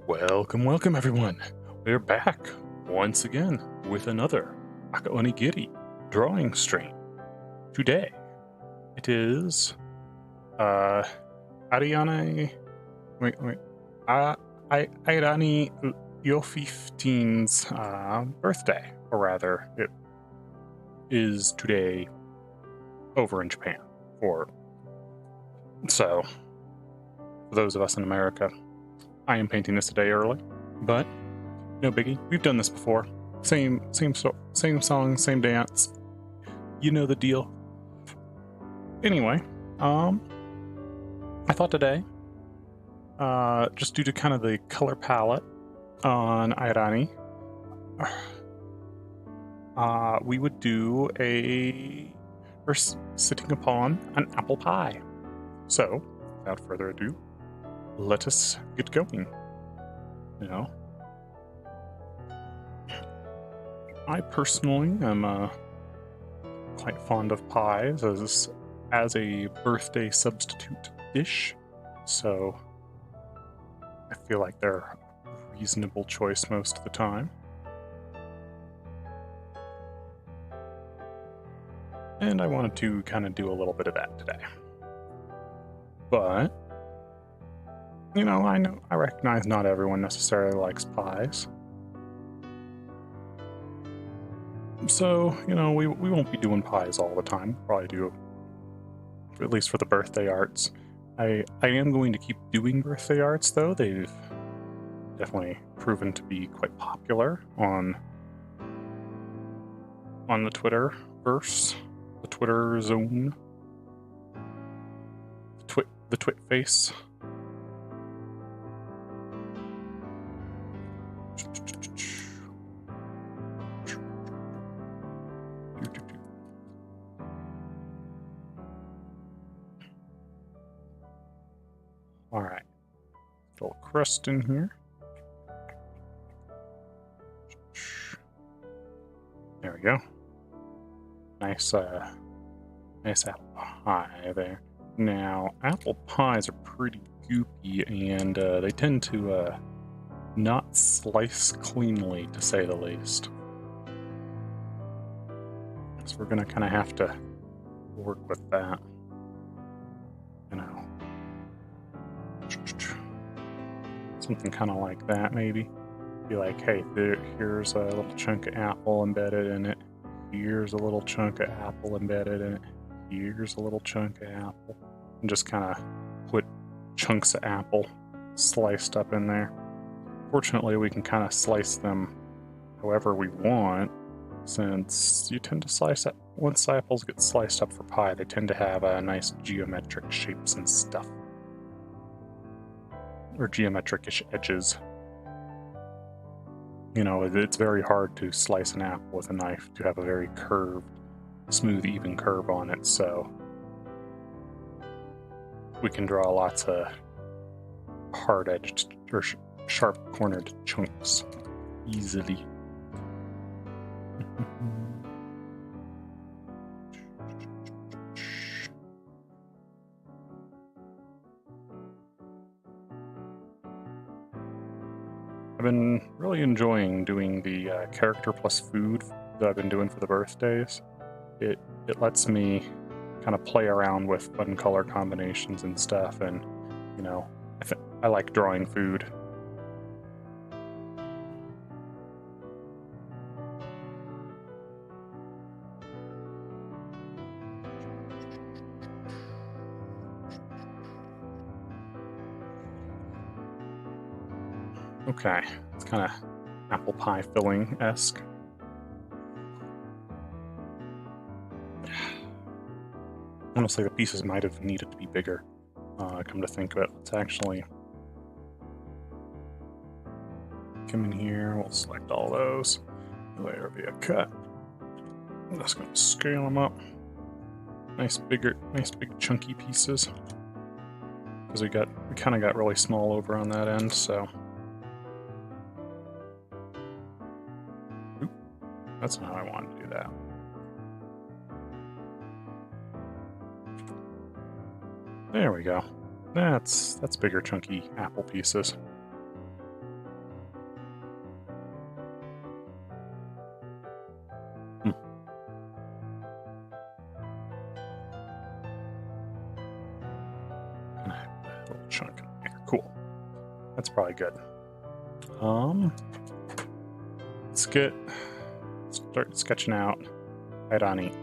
Welcome, welcome everyone. We're back once again with another赤鬼Giri drawing stream. Today it is Airani Airani Iofifteen's birthday, or rather it is today over in Japan. So for those of us in America, I am painting this a day early, but no biggie. We've done this before. Same song, same dance. You know the deal. Anyway, I thought today, just due to kind of the color palette on Airani, we would do we're sitting upon an apple pie. So, without further ado, let us get going. You know, I personally am quite fond of pies as a birthday substitute dish, so I feel like they're a reasonable choice most of the time. And I wanted to kind of do a little bit of that today. But you know, I recognize not everyone necessarily likes pies. So, you know, we won't be doing pies all the time. We'll probably do, at least for the birthday arts. I am going to keep doing birthday arts, though. They've definitely proven to be quite popular on the Twitterverse, the Twitter zone, the twit face. All right, little crust in here. There we go. Nice apple pie there. Now, apple pies are pretty goopy, and they tend to not slice cleanly, to say the least. So we're gonna kind of have to work with that. You know, something kind of like that, maybe. Be like, hey, here's a little chunk of apple embedded in it. Here's a little chunk of apple embedded in it. Here's a little chunk of apple. And just kind of put chunks of apple sliced up in there. Fortunately, we can kind of slice them however we want, since you tend to slice it. Once apples get sliced up for pie, they tend to have nice geometric shapes and stuff. Or geometric-ish edges. You know, it's very hard to slice an apple with a knife to have a very curved, smooth, even curve on it, so we can draw lots of hard-edged or sharp-cornered chunks easily. I've been really enjoying doing the character plus food that I've been doing for the birthdays. It lets me kind of play around with fun color combinations and stuff, and you know, I like drawing food. Okay, it's kind of apple pie filling-esque. Honestly, the pieces might have needed to be bigger, come to think of it. Let's actually come in here, we'll select all those, layer via cut. I'm just going to scale them up. Nice big chunky pieces. Because we kind of got really small over on that end, so. Oop, that's not how I wanted to do that. There we go. That's bigger chunky apple pieces. Cool. That's probably good. Start sketching out Airani.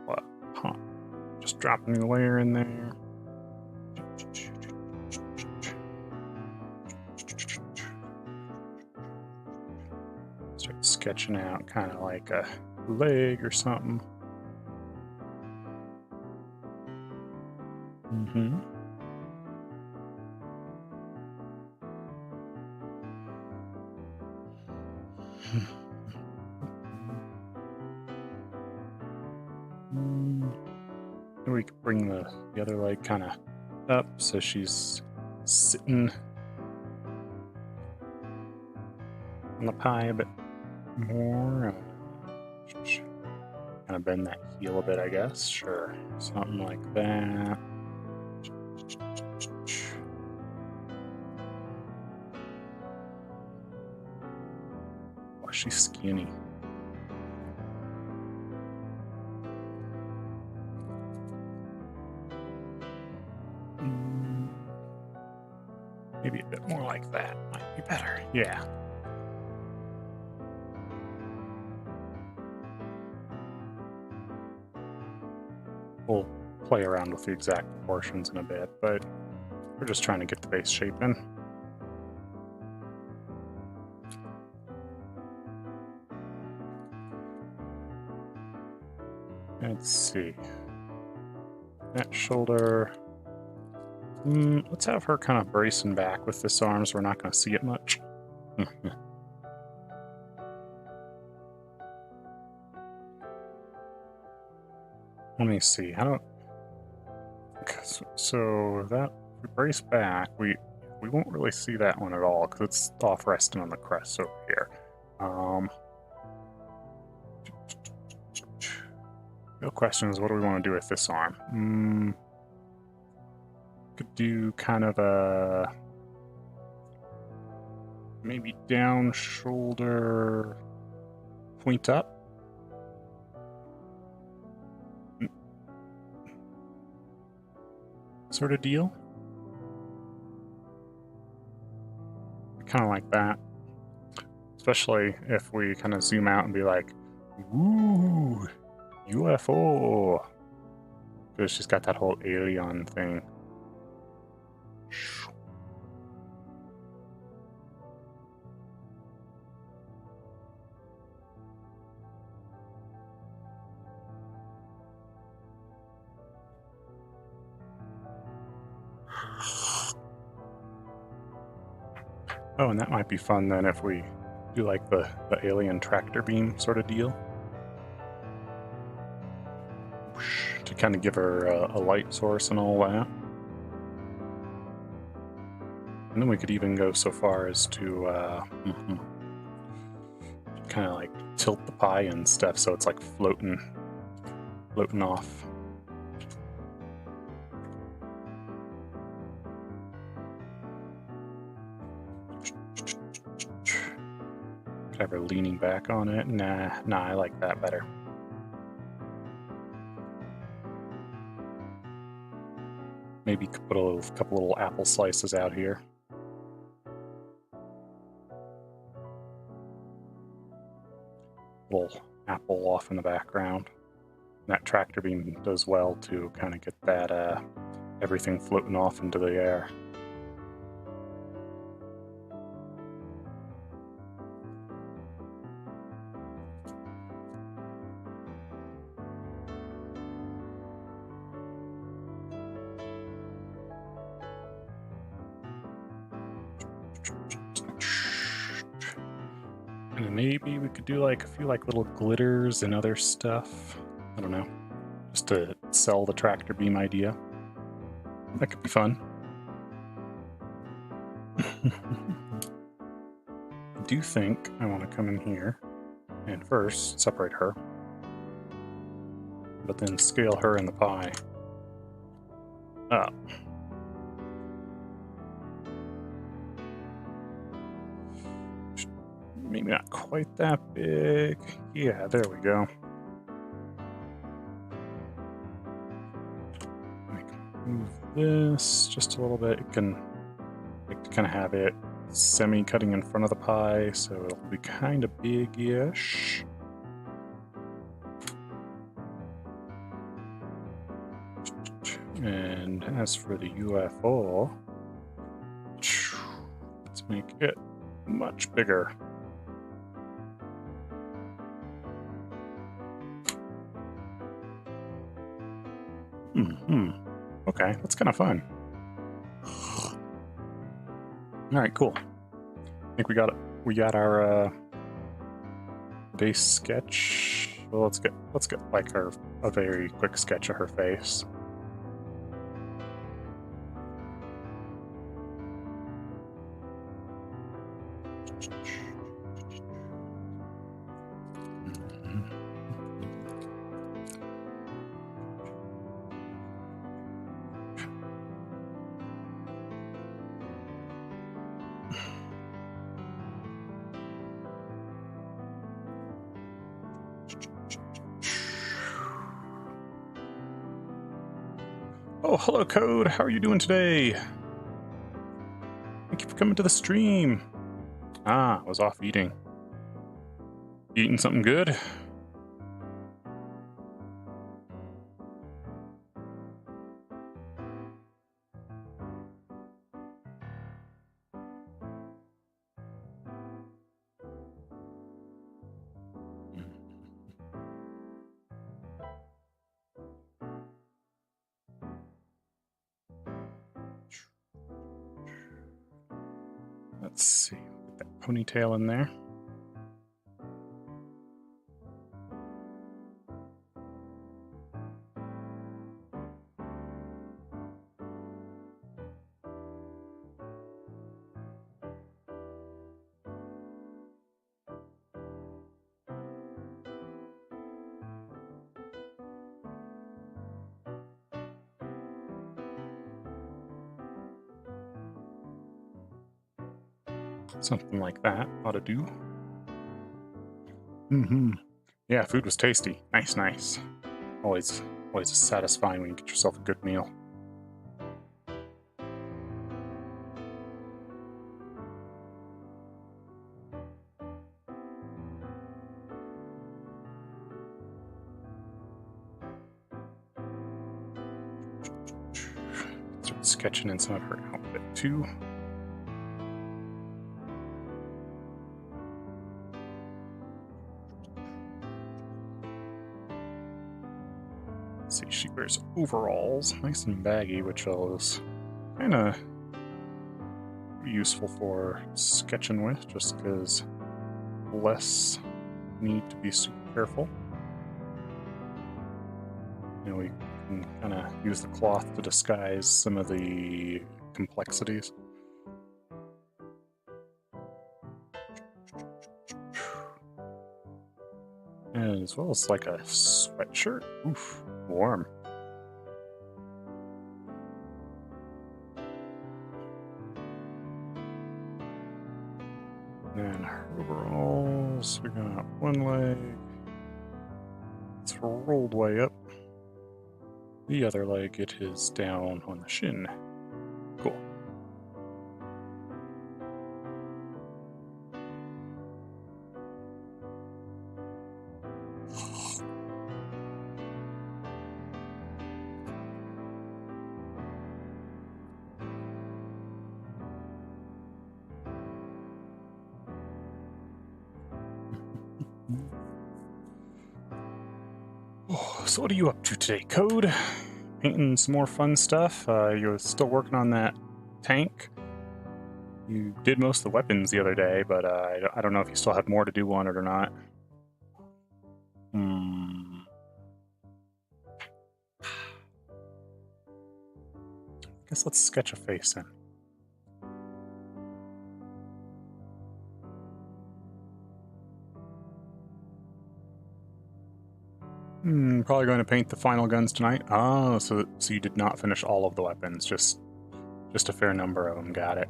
What? Huh. Just drop a new layer in there. Start sketching out kind of like a leg or something. We could bring the other leg kind of up so she's sitting on the pie a bit more. Kind of bend that heel a bit, I guess. Sure, something like that. Oh, she's skinny. Maybe a bit more like that might be better. Yeah. We'll play around with the exact proportions in a bit, but we're just trying to get the base shape in. Let's see. That shoulder. Let's have her kind of bracing back with this arm so we're not going to see it much. Let me see. Okay, so that if we brace back, we won't really see that one at all because it's off resting on the crest over here. The question is, what do we want to do with this arm? Could do kind of a maybe down shoulder point up. Sort of deal. Kind of like that. Especially if we kind of zoom out and be like, ooh, UFO. Because she's got that whole alien thing. Oh, and that might be fun then if we do like the alien tractor beam sort of deal. To kind of give her a light source and all that. And then we could even go so far as to kind of like tilt the pie and stuff so it's like floating off. Could have her leaning back on it. Nah, I like that better. Maybe could put a couple little apple slices out here. Little apple off in the background. And that tractor beam does well to kind of get that everything floating off into the air. And maybe we could do like a few like little glitters and other stuff. I don't know. Just to sell the tractor beam idea. That could be fun. I do think I want to come in here and first separate her, but then scale her in the pie up. Maybe not quite that big. Yeah, there we go. Move this just a little bit. It can like to kind of have it semi-cutting in front of the pie, so it'll be kind of big-ish. And as for the UFO, let's make it much bigger. Okay, that's kind of fun. All right, cool. I think we got our base sketch. Well, let's get like a very quick sketch of her face. Oh, hello, Code. How are you doing today? Thank you for coming to the stream. Ah, I was off eating. Eating something good? Let's see, get that ponytail in there. Something like that ought to do. Yeah, food was tasty. Nice. Always satisfying when you get yourself a good meal. Start sketching in some of her outfit too. See, she wears overalls, nice and baggy, which is kind of useful for sketching with, just because less need to be super careful. You know, we can kind of use the cloth to disguise some of the complexities. As well as like a sweatshirt. Oof, warm. And her overalls, we got one leg. It's rolled way up. The other leg, it is down on the shin. Cool. So what are you up to today, Code? Painting some more fun stuff? You're still working on that tank? You did most of the weapons the other day, but I don't know if you still have more to do on it or not. I guess let's sketch a face in. Probably going to paint the final guns tonight. Oh, so you did not finish all of the weapons, just a fair number of them. Got it.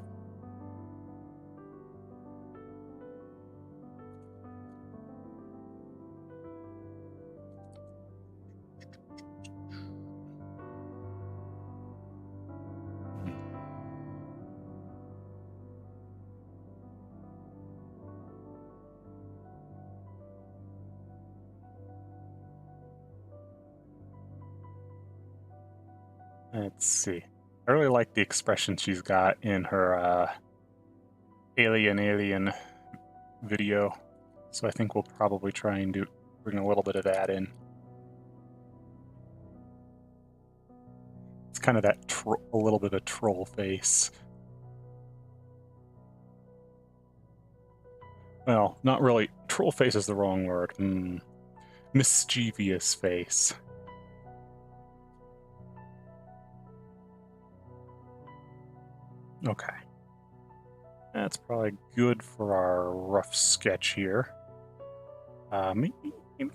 Let's see. I really like the expression she's got in her alien video, so I think we'll probably try and bring a little bit of that in. It's kind of that a little bit of troll face. Well, not really. Troll face is the wrong word. Mischievous face. Okay. That's probably good for our rough sketch here. Maybe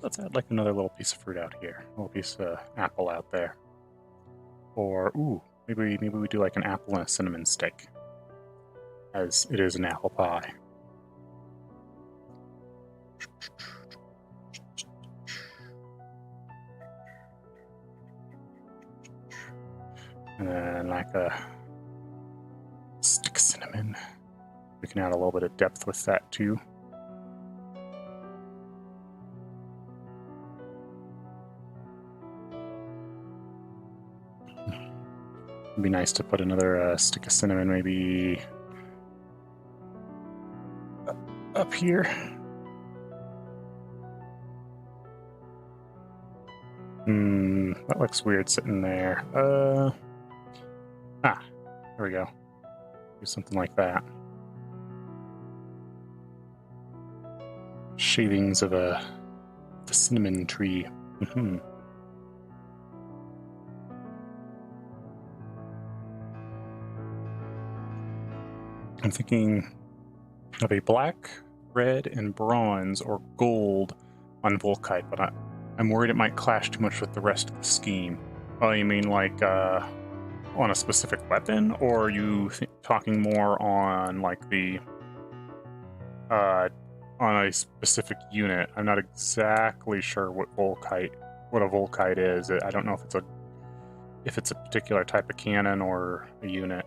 let's add like another little piece of fruit out here. A little piece of apple out there. Or, ooh, maybe we do like an apple and a cinnamon stick, as it is an apple pie. And then like a stick of cinnamon. We can add a little bit of depth with that too. It'd be nice to put another stick of cinnamon maybe up here. That looks weird sitting there. There we go. Do something like that. Shavings of the cinnamon tree. I'm thinking of a black, red, and bronze or gold on Volkite, but I'm worried it might clash too much with the rest of the scheme. Oh, you mean like on a specific weapon, or are you talking more on like the on a specific unit? I'm not exactly sure what a Volkite is. I don't know if it's a particular type of cannon or a unit.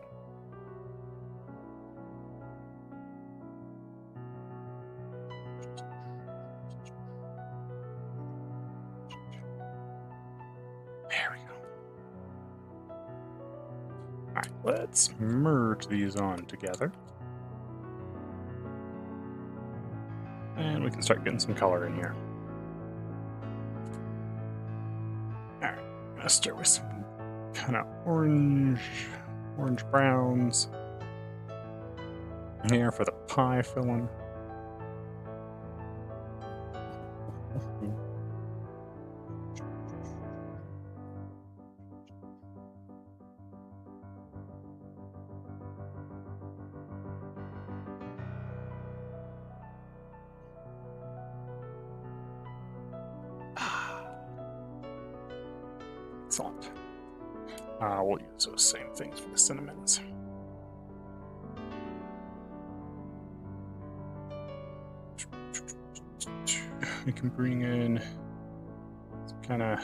Let's merge these on together. And we can start getting some color in here. Alright, I'm gonna start with some kind of orange browns here for the pie filling. Excellent. We'll use those same things for the cinnamons. We can bring in some kind of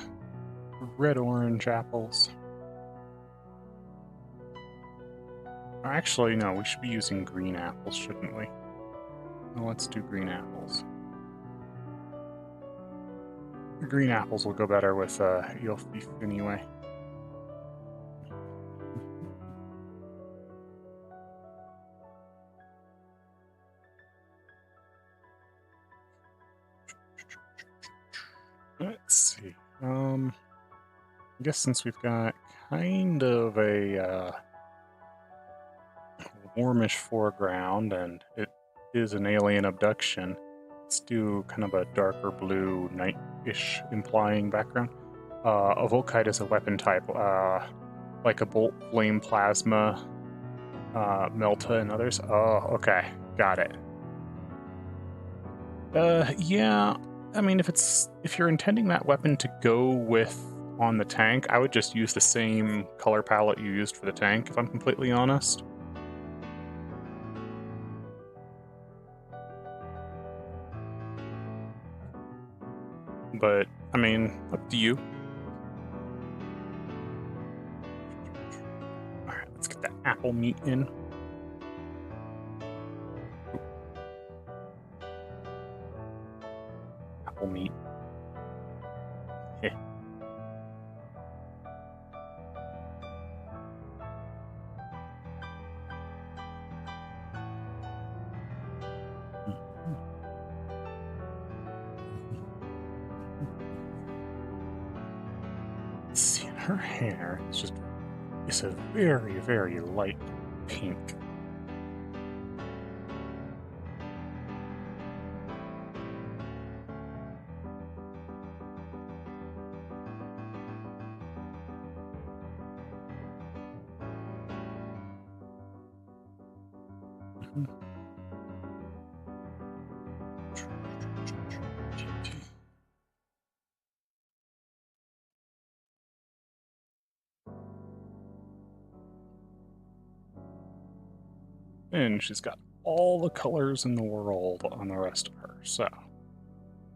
red-orange apples. Actually, no, we should be using green apples, shouldn't we? Well, let's do green apples. Green apples will go better with Eofif anyway. Let's see. I guess since we've got kind of a warmish foreground and it is an alien abduction, let's do kind of a darker blue, night-ish implying background. A Volkite is a weapon type, like a bolt, flame, plasma, Melta, and others. Oh, okay, got it. Yeah. I mean, if you're intending that weapon to go with on the tank, I would just use the same color palette you used for the tank, if I'm completely honest. But, I mean, up to you. Alright, let's get that apple meat in. Apple meat. her hair is just, it's a very, very light pink. And she's got all the colors in the world on the rest of her. So,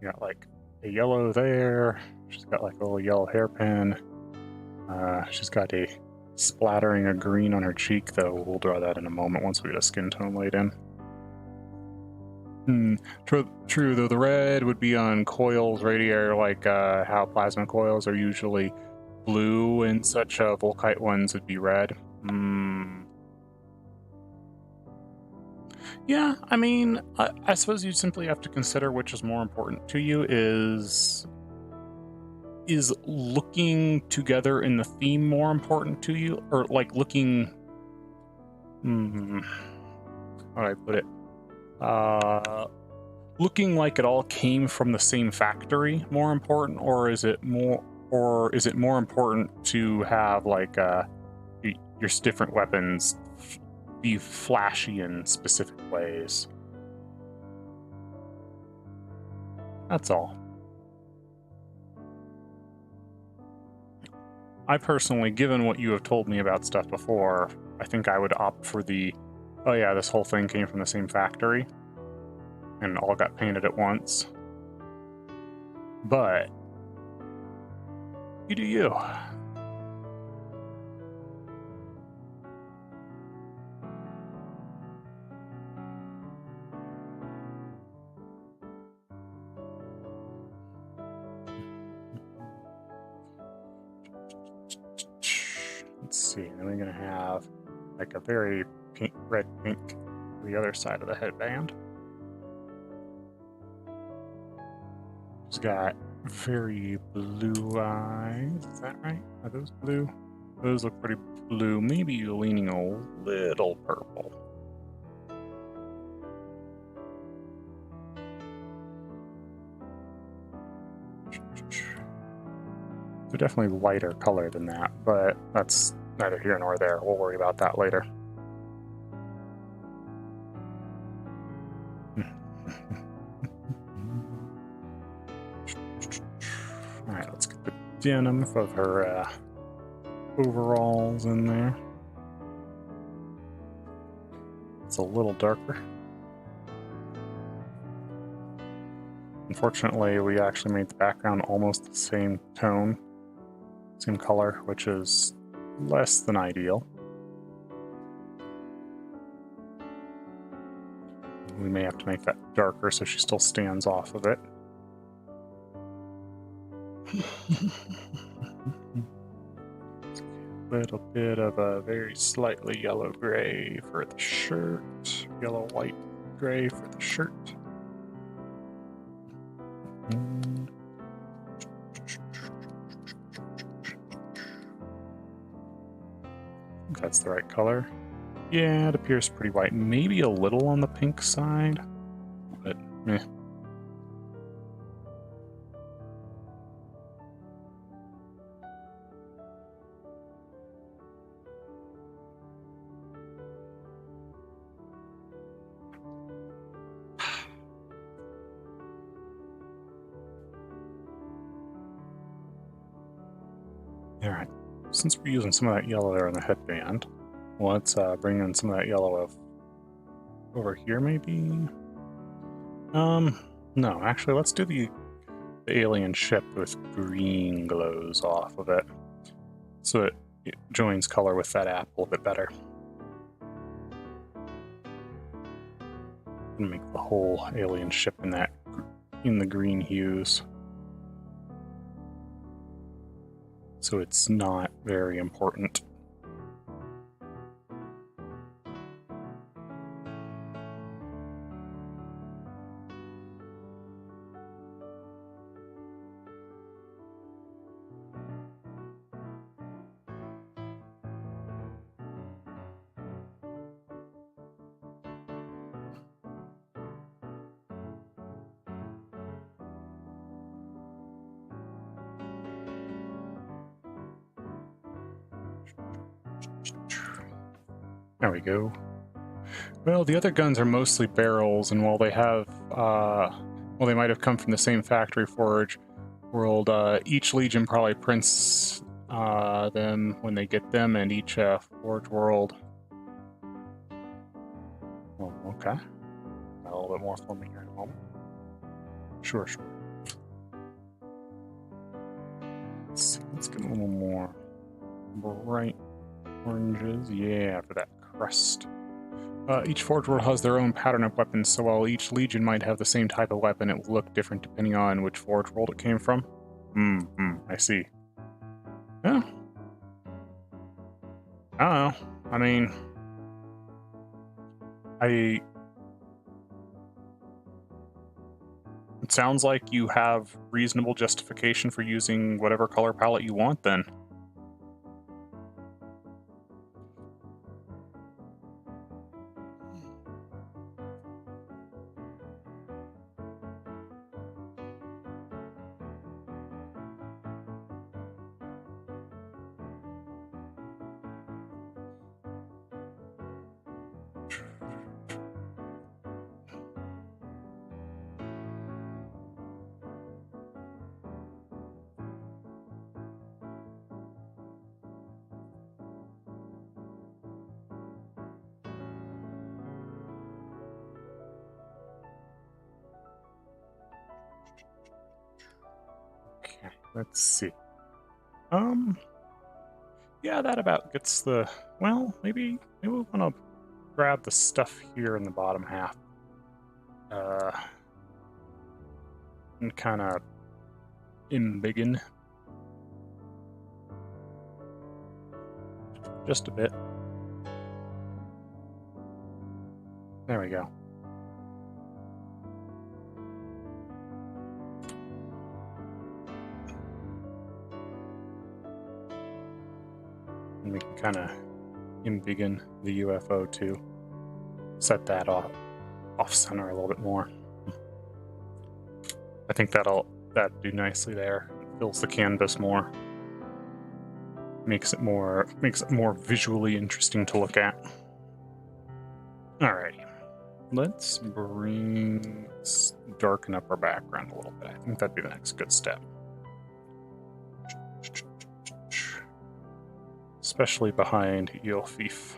you got like a yellow there. She's got like a little yellow hairpin. She's got a splattering of green on her cheek, though we'll draw that in a moment once we get a skin tone laid in. True, though the red would be on coils radiator, like how plasma coils are usually blue and such. Volkite ones would be red. Yeah, I mean, I suppose you simply have to consider which is more important to you. Is looking together in the theme more important to you? Or like looking... how do I put it? Looking like it all came from the same factory more important? Or is it more important to have like your different weapons be flashy in specific ways? That's all. I personally, given what you have told me about stuff before, I think I would opt for the, oh yeah, this whole thing came from the same factory and all got painted at once. But you do you. Let's see, then we're gonna have like a very pink, red pink to the other side of the headband. She's got very blue eyes. Is that right? Are those blue? Those look pretty blue. Maybe leaning a little purple. They're definitely lighter color than that, but that's neither here nor there. We'll worry about that later. Alright, let's get the denim of her overalls in there. It's a little darker. Unfortunately, we actually made the background almost the same tone, same color, which is less than ideal. We may have to make that darker so she still stands off of it. A little bit of a very slightly yellow gray for the shirt, yellow white gray for the shirt. If that's the right color. Yeah, it appears pretty white. Maybe a little on the pink side, but meh. Alright, since we're using some of that yellow there on the headband, let's bring in some of that yellow over here, maybe? No, actually, let's do the alien ship with green glows off of it, so it joins color with that apple a bit better. And make the whole alien ship in the green hues. So it's not very important. There we go. Well, the other guns are mostly barrels, and while they have, well, they might have come from the same factory forge world, each Legion probably prints them when they get them, and each forge world. Oh, okay. Got a little bit more for me here in a moment. Sure. Let's get a little more bright oranges. Yeah, for that crust. Each forge world has their own pattern of weapons, so while each Legion might have the same type of weapon, it will look different depending on which forge world it came from. I see. Yeah. I don't know. I mean, it sounds like you have reasonable justification for using whatever color palette you want, then. Let's see. Yeah, that about gets the... Well, maybe we want to grab the stuff here in the bottom half. And kind of embiggen. Just a bit. There we go. And we can kind of embiggen the UFO too. Set that off center a little bit more. I think that'd do nicely there. It fills the canvas more. Makes it more visually interesting to look at. Alrighty. Let's darken up our background a little bit. I think that'd be the next good step. Especially behind Iofif.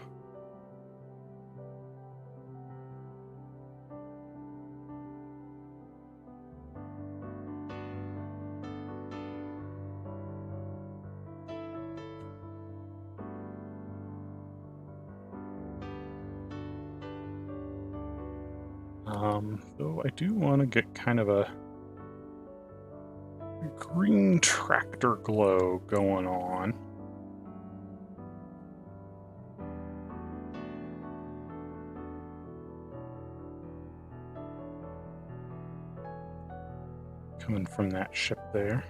Though I do want to get kind of a green tractor glow going on. Coming from that ship there.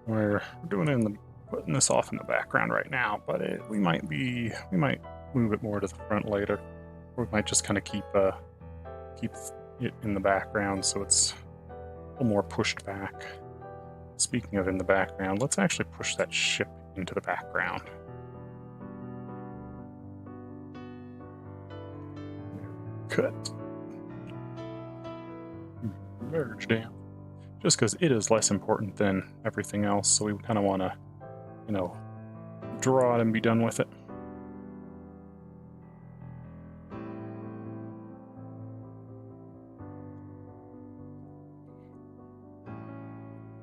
We're putting this off in the background right now, but we might move it more to the front later, or we might just kind of keep it in the background so it's a little more pushed back. Speaking of in the background, let's actually push that ship into the background. Cut. Merge down. Just because it is less important than everything else, so we kind of want to, draw it and be done with it.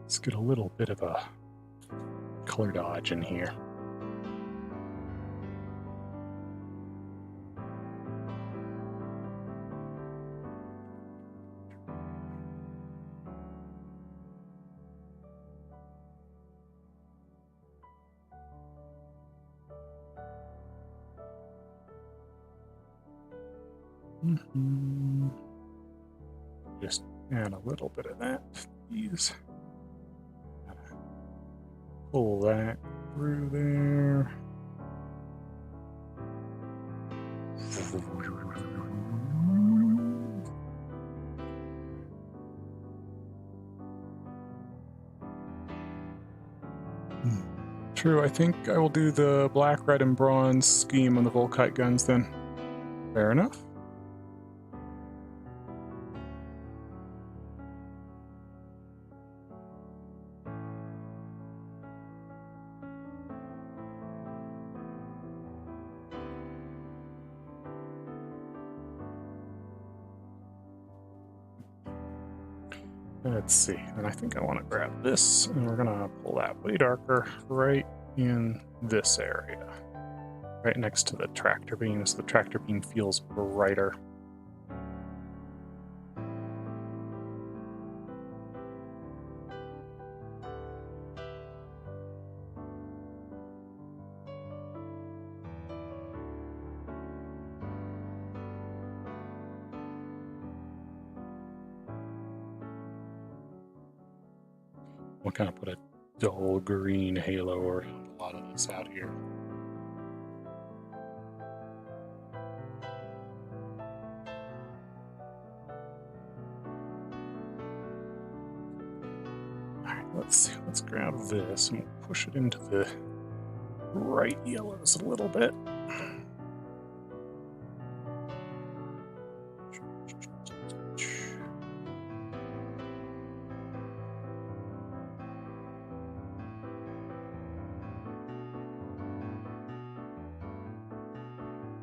Let's get a little bit of a color dodge in here. Just add a little bit of that, please. Pull that through there. True, I think I will do the black, red, and bronze scheme on the Volkite guns then. Fair enough. Let's see, and I think I want to grab this, and we're gonna pull that way darker right in this area, right next to the tractor beam, so the tractor beam feels brighter. We'll kind of put a dull green halo around a lot of this out here. Alright, let's see. Let's grab this and we'll push it into the bright yellows a little bit.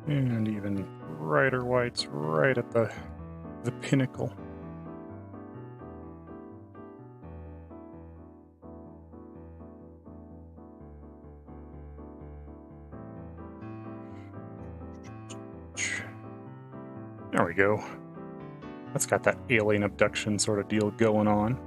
And even brighter whites right at the pinnacle. There we go. That's got that alien abduction sort of deal going on.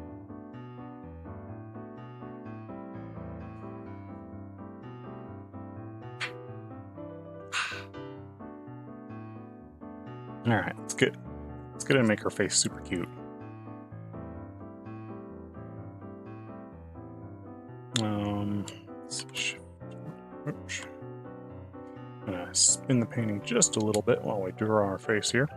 All right, let's get in and make her face super cute. Oops. I'm gonna spin the painting just a little bit while we draw our face here.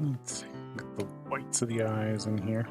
Let's see, get the whites of the eyes in here.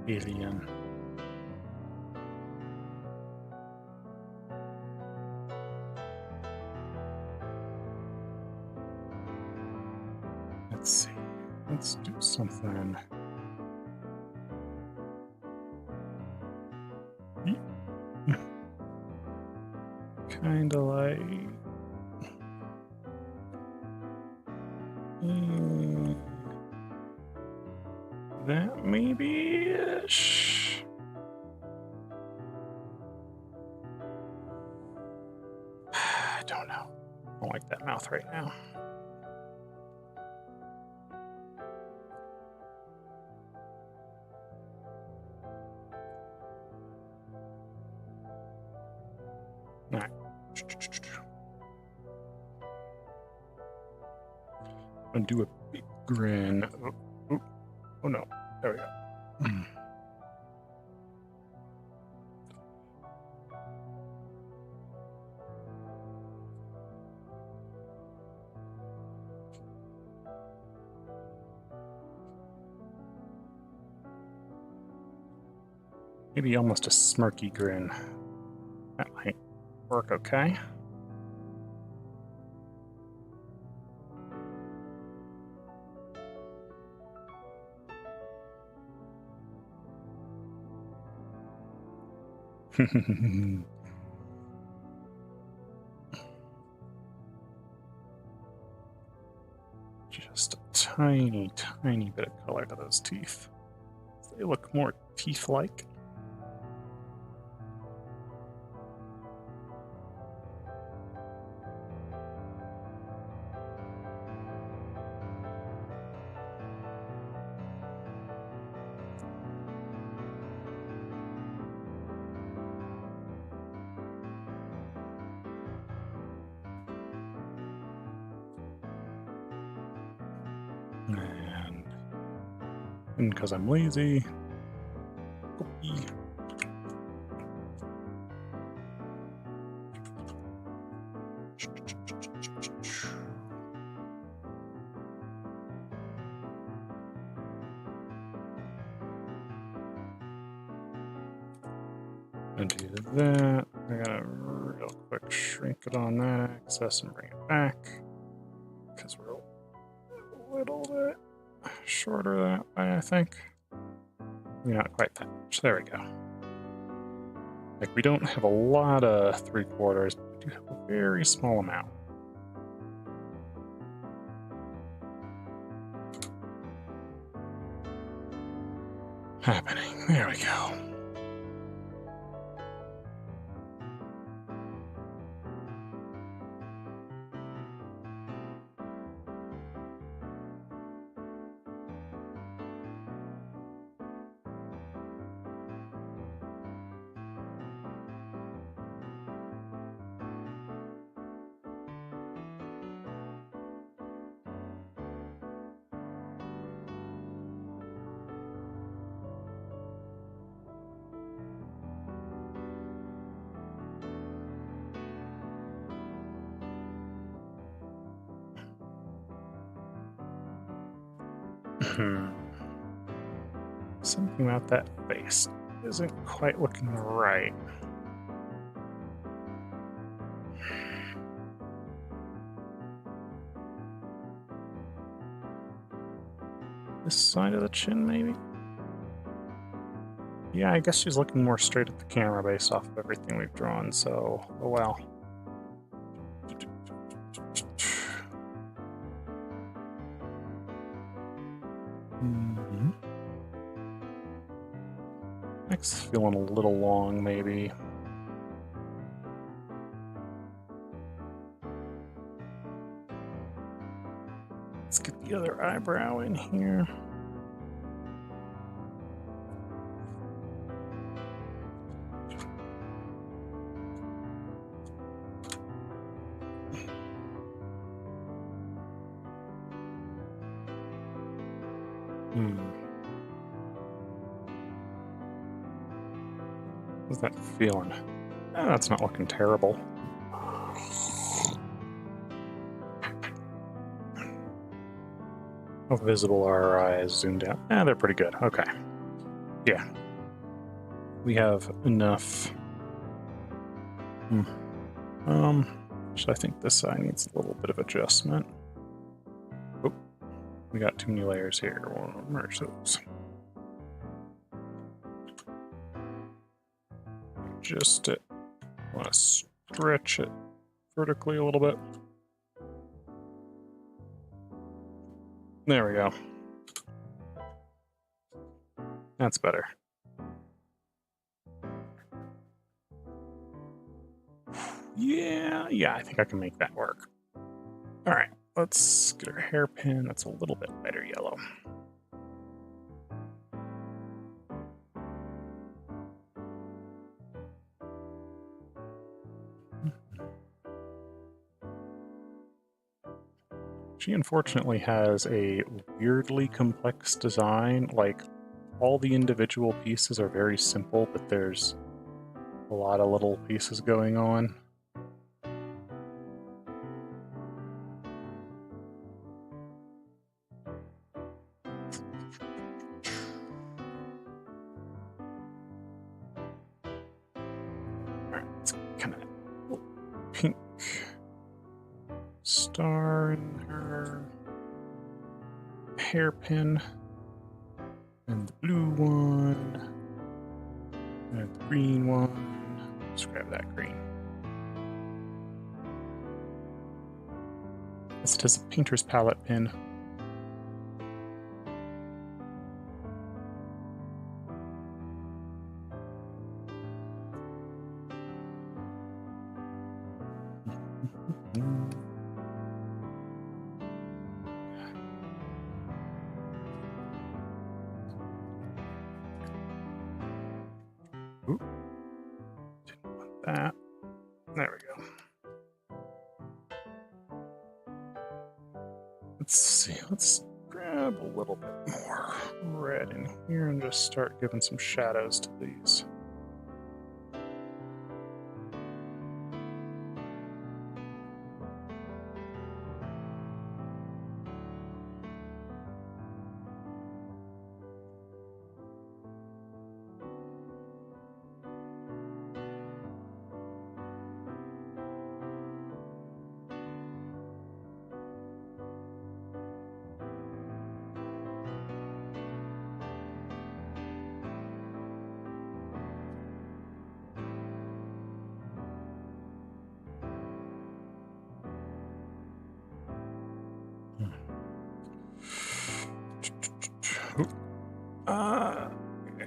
Alien. Let's see. Let's do something. Kinda like that maybe-ish. I don't know. I don't like that mouth right now. All right. I'm gonna do a big grin. Oh no, there we go. Maybe almost a smirky grin. That might work okay. Just a tiny, tiny bit of color to those teeth. They look more teeth-like. And because I'm lazy, copy. And do that. I gotta real quick shrink it on that axis and bring it back because we're a little bit shorter that way, I think. Maybe not quite that much. There we go. Like, we don't have a lot of 3/4, but we do have a very small amount. Happening. There we go. Something about that face isn't quite looking right. This side of the chin, maybe? Yeah, I guess she's looking more straight at the camera based off of everything we've drawn, so, oh well. Neck's feeling a little long, maybe. Let's get the other eyebrow in here. How's that feeling? Oh, that's not looking terrible. How visible are our eyes zoomed out? Ah, they're pretty good. Okay. Yeah. We have enough. So I think this side needs a little bit of adjustment. Oh, we got too many layers here. We'll merge those. Adjust it. I want to stretch it vertically a little bit. There we go. That's better. Yeah, I think I can make that work. All right, let's get our hairpin that's a little bit lighter yellow. She unfortunately has a weirdly complex design. Like, all the individual pieces are very simple, but there's a lot of little pieces going on. star in her hairpin, and the blue one, and the green one. Let's grab that green. This is a painter's palette pin. Ooh. Didn't want that. There we go. Let's see, let's grab a little bit more red in here and just start giving some shadows to these.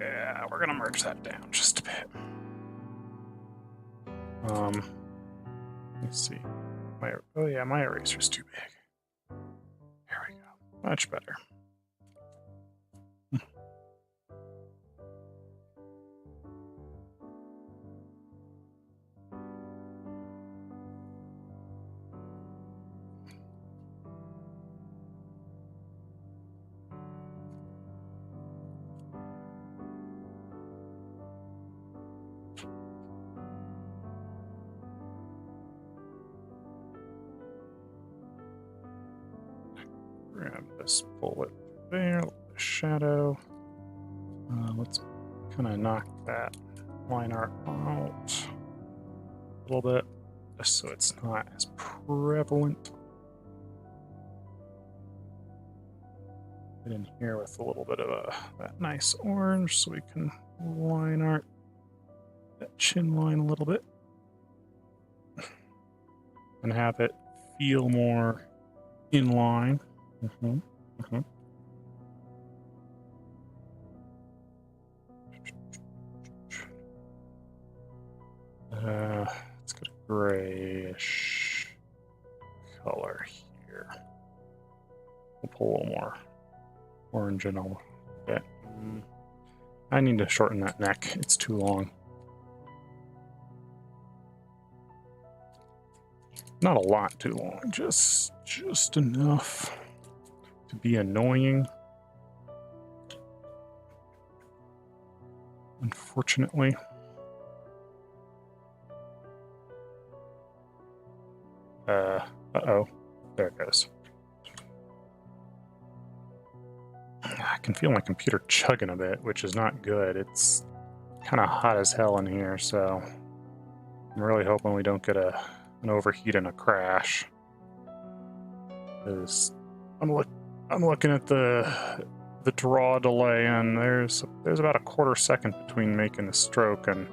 Yeah, we're gonna merge that down just a bit. Let's see. Oh yeah, my eraser's too big. There we go. Much better. Grab this, pull it there, the shadow. Let's kind of knock that line art out a little bit, just so it's not as prevalent. Get in here with a little bit of that nice orange, so we can line art that chin line a little bit and have it feel more in line. Let's get a grayish color here. We'll pull a little more orange in a little bit. I need to shorten that neck. It's too long. Not a lot too long, just enough to be annoying. Unfortunately. Uh-oh. There it goes. I can feel my computer chugging a bit, which is not good. It's kind of hot as hell in here, so I'm really hoping we don't get an overheat and a crash. Because I'm looking at the draw delay, and there's about a quarter second between making the stroke and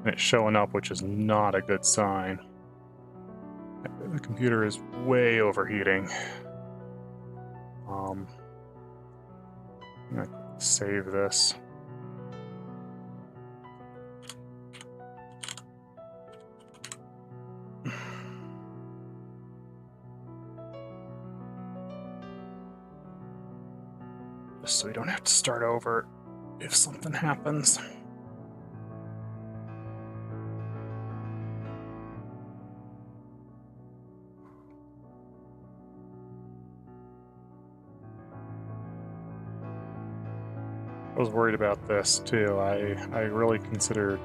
it showing up, which is not a good sign. The computer is way overheating. I'm gonna save this. Just so we don't have to start over if something happens. I was worried about this too. I really considered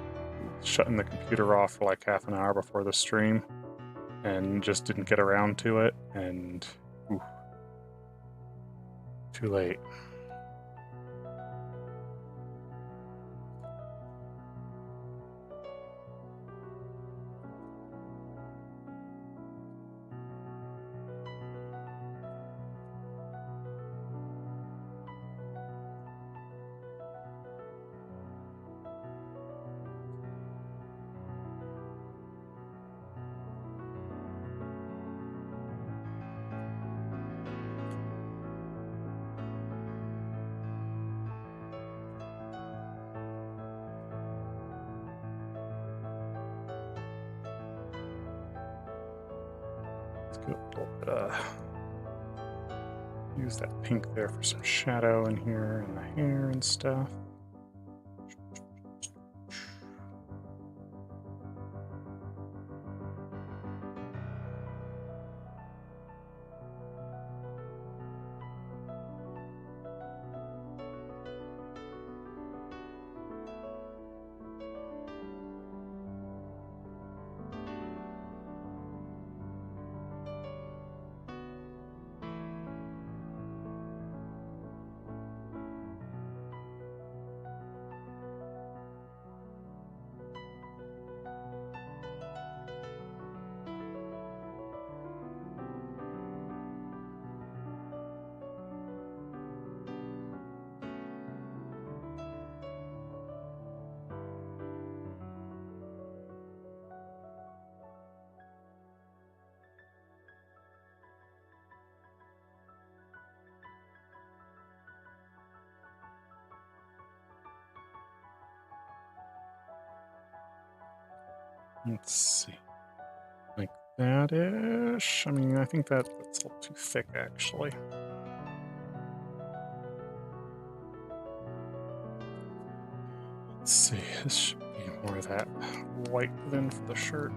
shutting the computer off for like half an hour before the stream and just didn't get around to it, and too late. Get a little bit use that pink there for some shadow in here and the hair and stuff. Let's see. Like that-ish. I mean, I think that's a little too thick, actually. Let's see. This should be more of that white than for the shirt.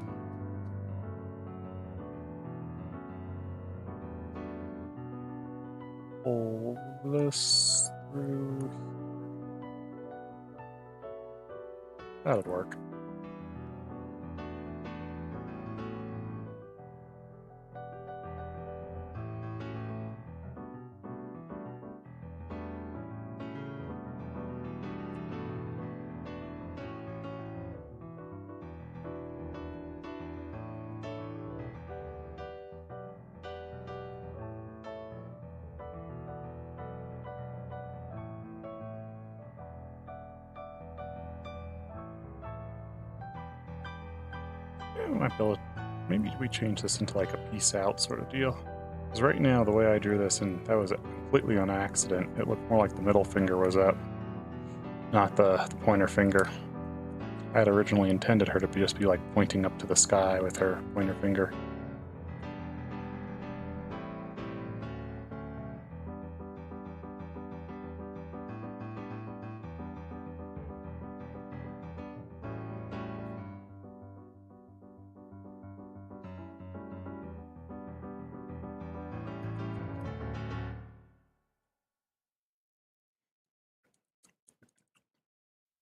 Pull this through. That would work. Might be able to, maybe we change this into like a peace out sort of deal. Because right now, the way I drew this, and that was completely on accident, it looked more like the middle finger was up, not the pointer finger. I had originally intended her to just be like pointing up to the sky with her pointer finger.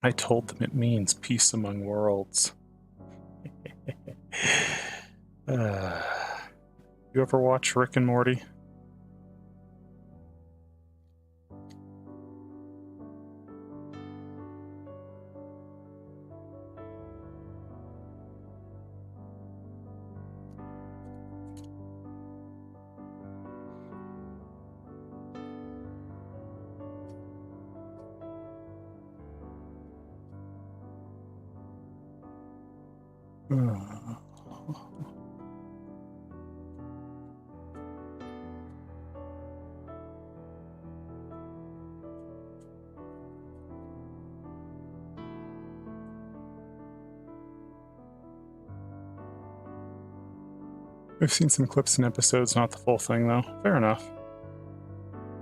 I told them it means peace among worlds. You ever watch Rick and Morty? We've seen some clips and episodes, not the full thing though. Fair enough.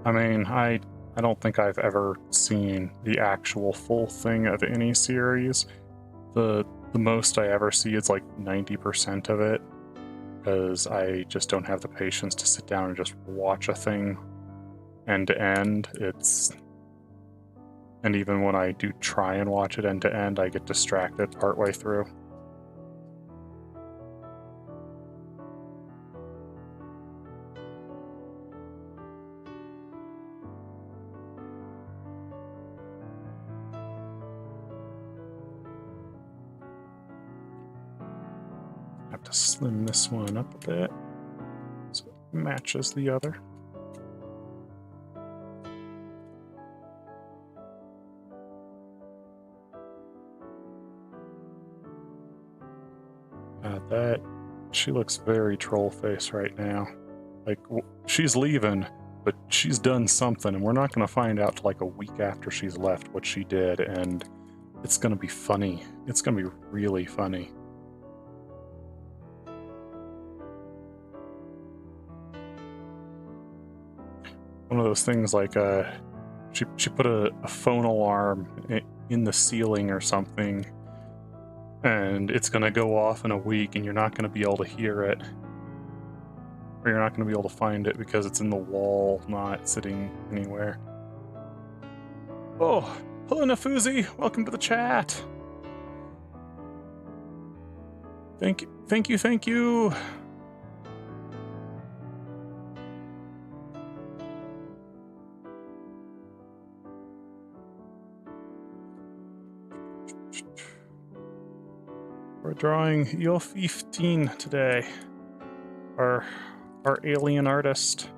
I mean, I don't think I've ever seen the actual full thing of any series. The most I ever see is like 90% of it, because I just don't have the patience to sit down and just watch a thing end to end. And even when I do try and watch it end to end, I get distracted partway through. Have to slim this one up a bit so it matches the other. She looks very troll face right now. Like, she's leaving, but she's done something, and we're not going to find out till like a week after she's left what she did, and it's going to be funny. It's going to be really funny. one of those things like she put a phone alarm in the ceiling or something, and it's gonna go off in a week, and you're not gonna be able to hear it, or you're not gonna be able to find it because it's in the wall, not sitting anywhere. Oh, hello Nafuzi, welcome to the chat. Thank you. We're drawing Iofifteeen today, our alien artist.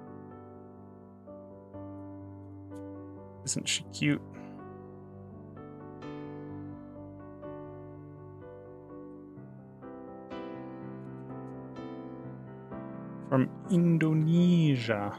Isn't she cute? From Indonesia.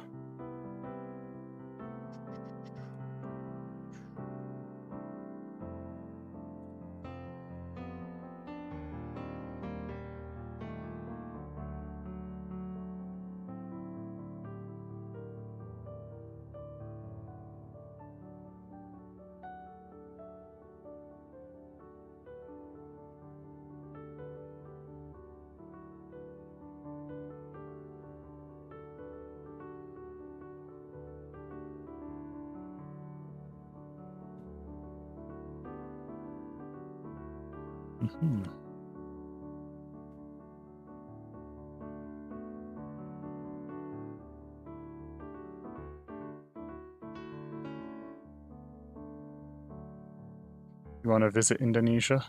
You want to visit Indonesia?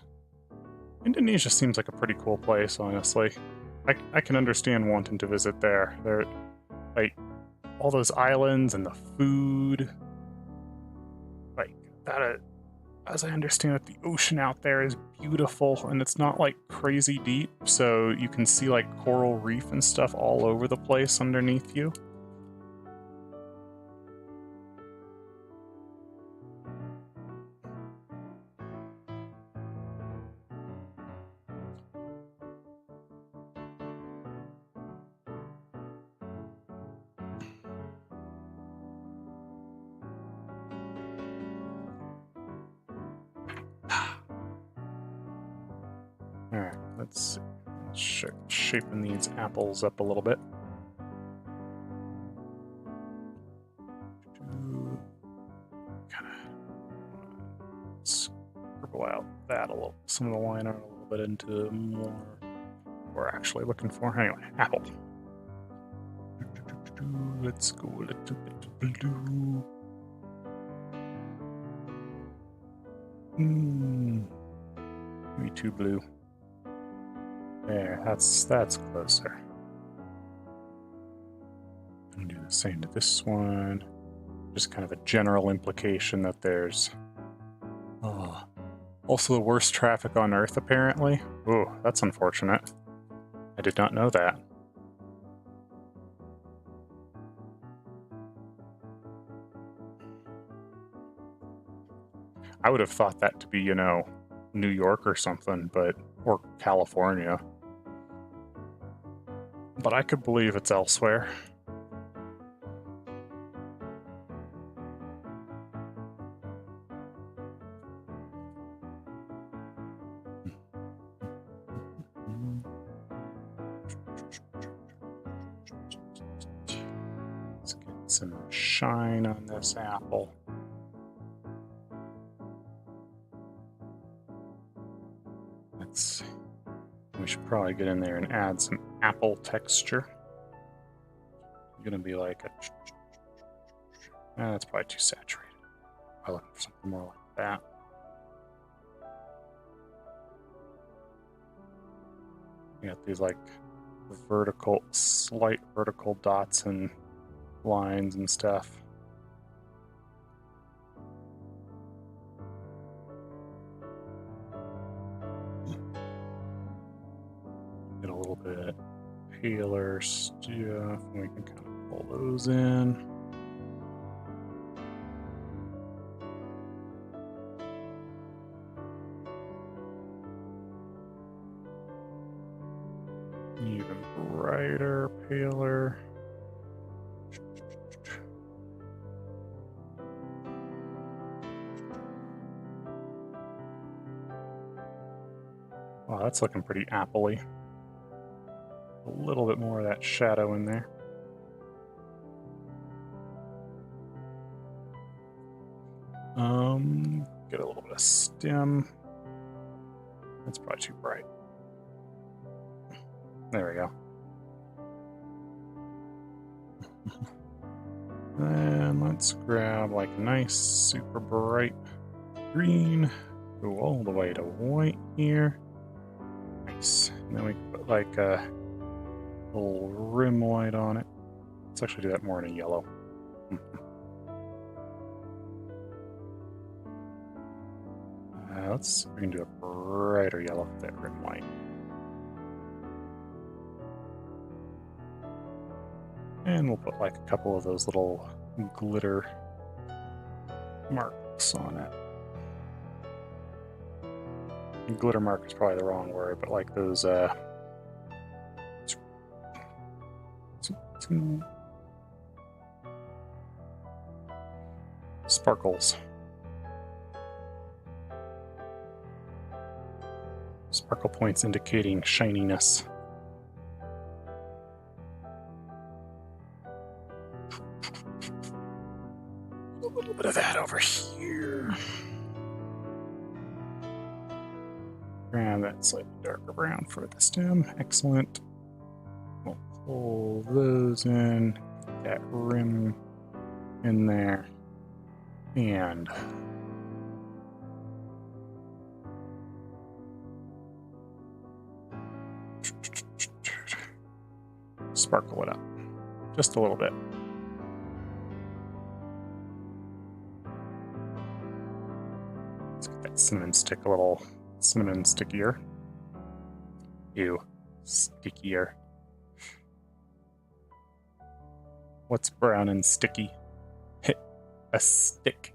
Indonesia seems like a pretty cool place, honestly. I can understand wanting to visit there. There, like, all those islands and the food. Like, that, as I understand it, the ocean out there is beautiful, and it's not, like, crazy deep, so you can see, like, coral reef and stuff all over the place underneath you. Alright, let's see. Shaping these apples up a little bit. Kind of scribble out that a little, some of the line art a little bit into more we're actually looking for. Anyway, apple. Let's go a little bit blue. Maybe too blue. There, that's closer. And do the same to this one. Just kind of a general implication that there's also the worst traffic on Earth, apparently. Oh, that's unfortunate. I did not know that. I would have thought that to be, you know, New York or something, or California. But I could believe it's elsewhere. Let's get some shine on this apple. We should probably get in there and add some apple texture. It's gonna be like a... that's probably too saturated. I'm looking for something more like that. You got these like slight vertical dots and lines and stuff. Get a little bit paler stuff, and we can kind of pull those in. Even brighter, paler. Wow, that's looking pretty apple-y. A little bit more of that shadow in there. Get a little bit of stem. That's probably too bright. There we go. And let's grab like a nice super bright green. Go all the way to white here. Nice. And then we can put like a little rim white on it. Let's actually do that more in a yellow. We can do a brighter yellow for that rim white. And we'll put like a couple of those little glitter marks on it. Glitter mark is probably the wrong word, but like those sparkles. Sparkle points indicating shininess. A little bit of that over here. Grab that slightly darker brown for the stem. Excellent. We'll pull those in, get that rim in there, and sparkle it up just a little bit. Let's get that cinnamon stick a little cinnamon stickier. Ew, stickier. What's brown and sticky? Hit a stick.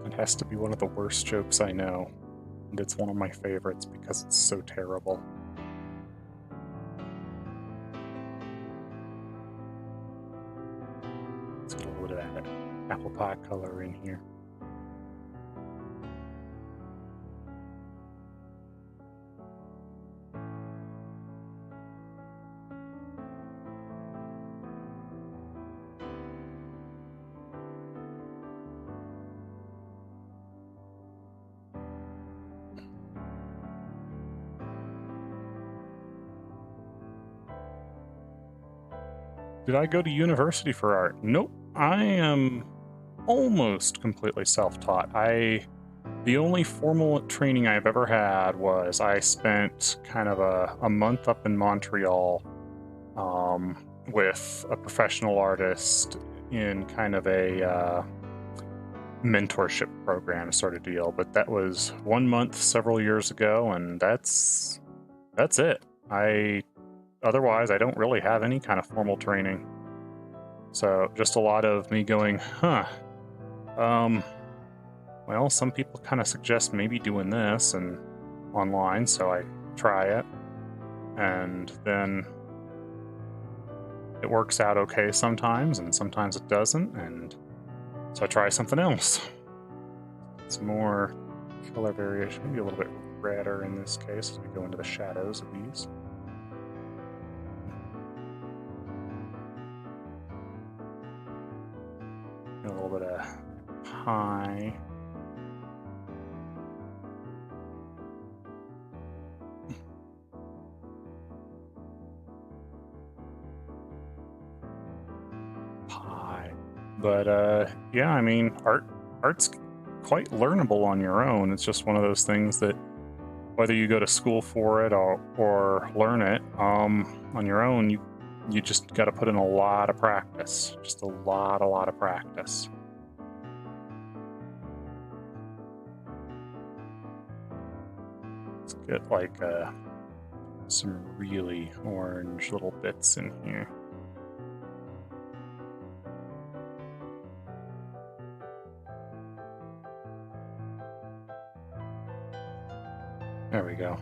It has to be one of the worst jokes I know, and it's one of my favorites because it's so terrible. Let's get a little bit of that apple pie color in here. Did I go to university for art? Nope. I am almost completely self-taught. The only formal training I've ever had was I spent kind of a month up in Montreal with a professional artist in kind of a mentorship program sort of deal. But that was 1 month several years ago, and that's it. Otherwise, I don't really have any kind of formal training. So just a lot of me going, well, some people kind of suggest maybe doing this and online, so I try it. And then it works out okay sometimes, and sometimes it doesn't, and so I try something else. It's more color variation, maybe a little bit redder in this case as we go into the shadows of these. A little bit of pie. But yeah, I mean, art's quite learnable on your own. It's just one of those things that whether you go to school for it or learn it on your own, you just got to put in a lot of practice. Just a lot of practice. Let's get like some really orange little bits in here. we go.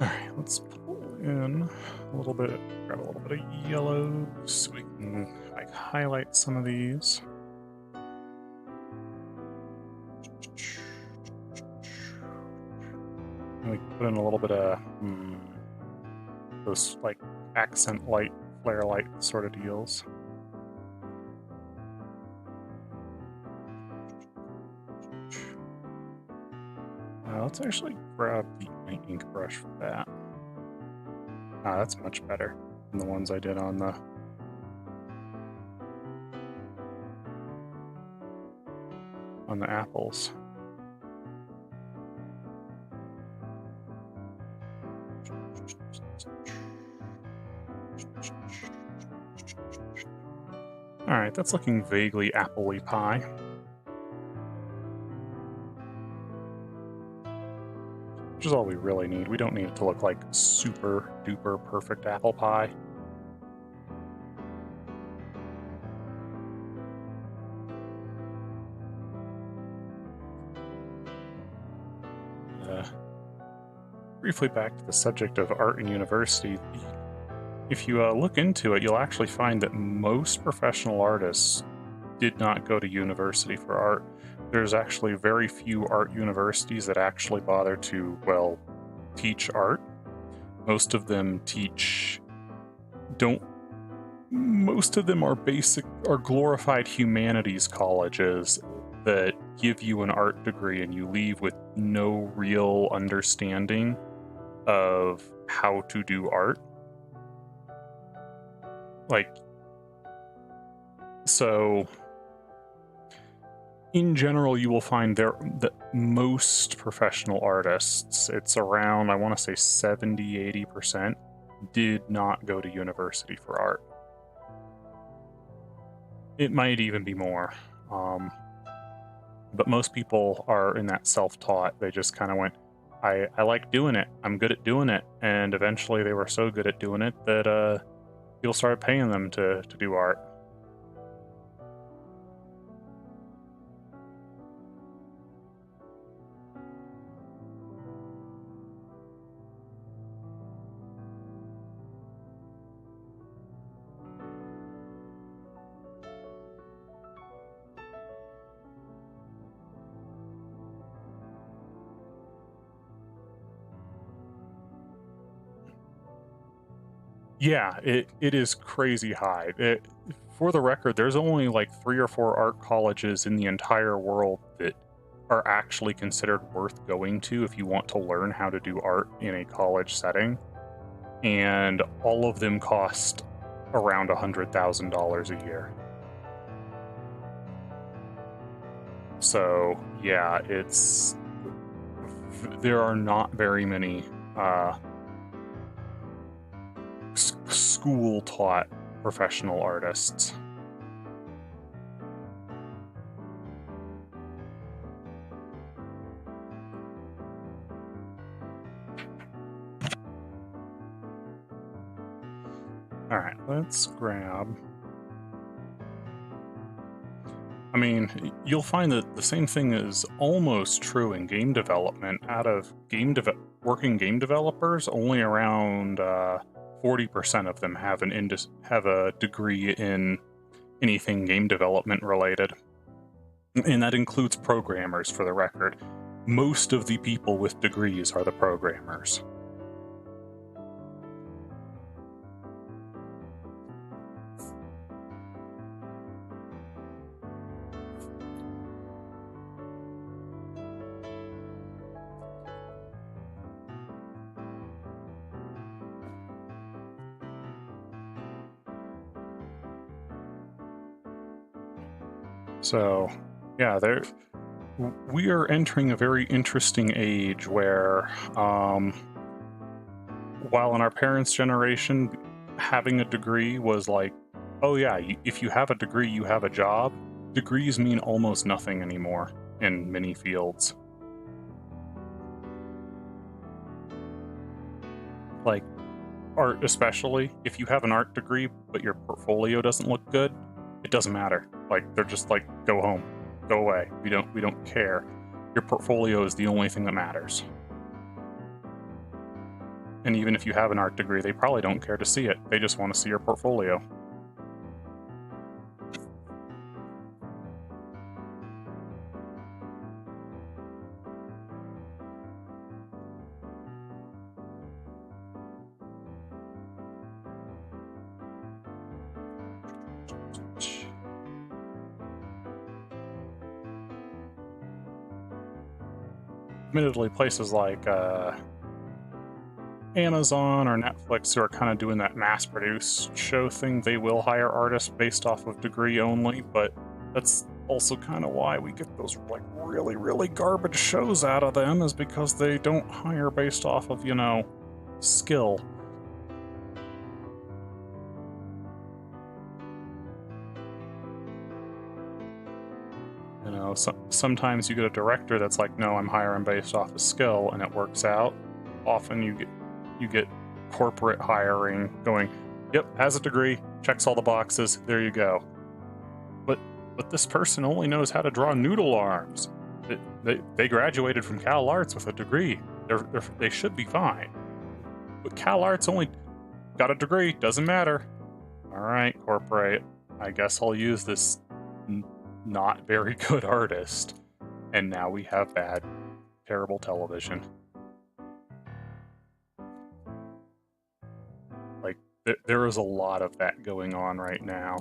Alright, let's pull in a little bit, grab a little bit of yellow so we can like highlight some of these. And we can put in a little bit of those like accent light, flare light sort of deals. Let's actually grab the ink brush for that. That's much better than the ones I did on the apples. Alright, that's looking vaguely apple-y pie. Which is all we really need. We don't need it to look like super duper perfect apple pie. Briefly back to the subject of art in university. If you look into it, you'll actually find that most professional artists did not go to university for art. There's actually very few art universities that actually bother to, well, teach art. Most of them most of them are glorified humanities colleges that give you an art degree and you leave with no real understanding of how to do art. So in general, you will find that most professional artists, it's around, I want to say 70–80%, did not go to university for art. It might even be more. But most people are in that self-taught. They just kind of went, I like doing it. I'm good at doing it. And eventually they were so good at doing it that people started paying them to do art. Yeah, it is crazy high. For the record, there's only like 3 or 4 art colleges in the entire world that are actually considered worth going to if you want to learn how to do art in a college setting. And all of them cost around $100,000 a year. So, yeah, there are not very many school-taught professional artists. All right, let's grab... I mean, you'll find that the same thing is almost true in game development. Out of working game developers, only around 40% of them have a degree in anything game development related. And that includes programmers, for the record. Most of the people with degrees are the programmers. So, yeah, we are entering a very interesting age where, while in our parents' generation, having a degree was like, oh yeah, if you have a degree, you have a job, degrees mean almost nothing anymore in many fields. Like, art especially, if you have an art degree, but your portfolio doesn't look good, it doesn't matter. Like, they're just like, go home, go away. We don't care. Your portfolio is the only thing that matters. And even if you have an art degree, they probably don't care to see it. They just want to see your portfolio. Admittedly, places like Amazon or Netflix, who are kind of doing that mass-produced show thing, they will hire artists based off of degree only, but that's also kind of why we get those like really, really garbage shows out of them, is because they don't hire based off of, you know, skill. You know, sometimes you get a director that's like, no, I'm hiring based off of skill, and it works out. Often you get corporate hiring going, yep, has a degree, checks all the boxes, there you go. But this person only knows how to draw noodle arms. They graduated from Cal Arts with a degree. They should be fine. But Cal Arts only got a degree, doesn't matter. All right, corporate, I guess I'll use this not very good artist. And now we have bad, terrible television. Like, there is a lot of that going on right now.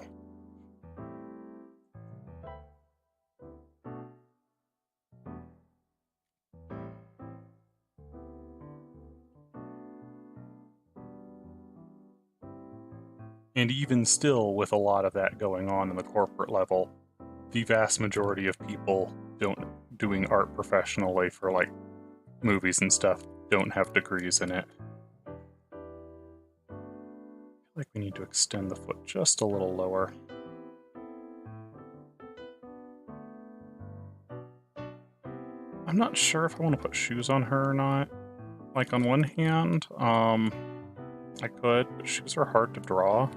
And even still, with a lot of that going on in the corporate level, the vast majority of people doing art professionally for like movies and stuff don't have degrees in it. I feel like we need to extend the foot just a little lower. I'm not sure if I want to put shoes on her or not. Like, on one hand, I could, but shoes are hard to draw.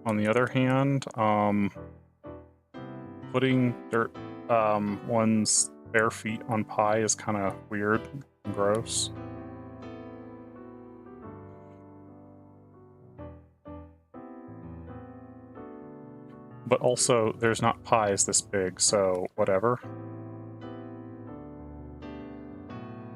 On the other hand, putting one's bare feet on pie is kind of weird and gross. But also, there's not pies this big, so whatever.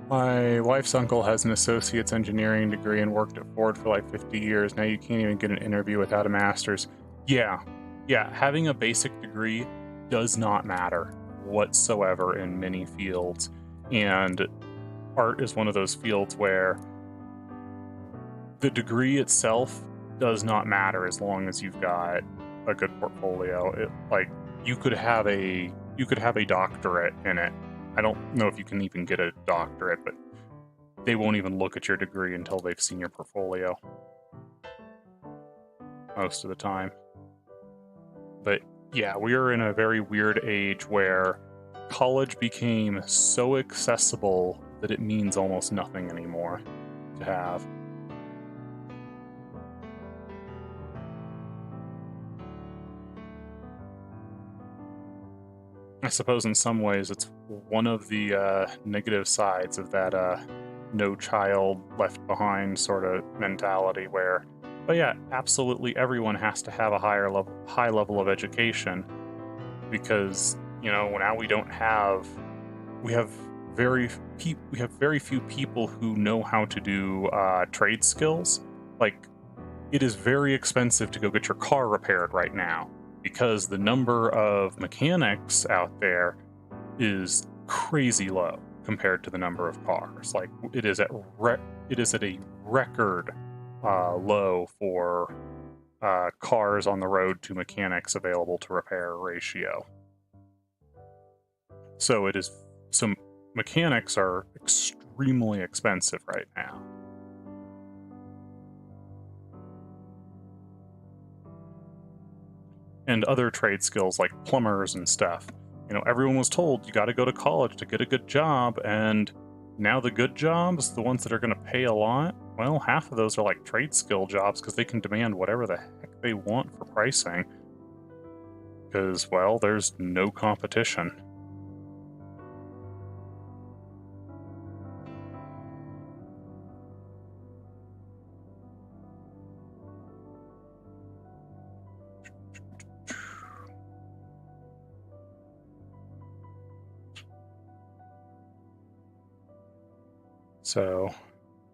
My wife's uncle has an associate's engineering degree and worked at Ford for like 50 years. Now you can't even get an interview without a master's. Yeah, having a basic degree does not matter whatsoever in many fields. And art is one of those fields where the degree itself does not matter as long as you've got a good portfolio. Like, you could have a doctorate in it. I don't know if you can even get a doctorate, but they won't even look at your degree until they've seen your portfolio. Most of the time. But yeah, we are in a very weird age where college became so accessible that it means almost nothing anymore to have. I suppose in some ways it's one of the negative sides of that no child left behind sort of mentality where, but yeah, absolutely everyone has to have a high level of education, because, you know, now we have very few people who know how to do trade skills. Like, it is very expensive to go get your car repaired right now, because the number of mechanics out there is crazy low compared to the number of cars. Like, it is at a record low for cars on the road to mechanics available to repair ratio. So mechanics are extremely expensive right now. And other trade skills like plumbers and stuff. You know, everyone was told you got to go to college to get a good job, and now the good jobs, the ones that are going to pay a lot, well, half of those are like trade skill jobs because they can demand whatever the heck they want for pricing. because, well, there's no competition. So,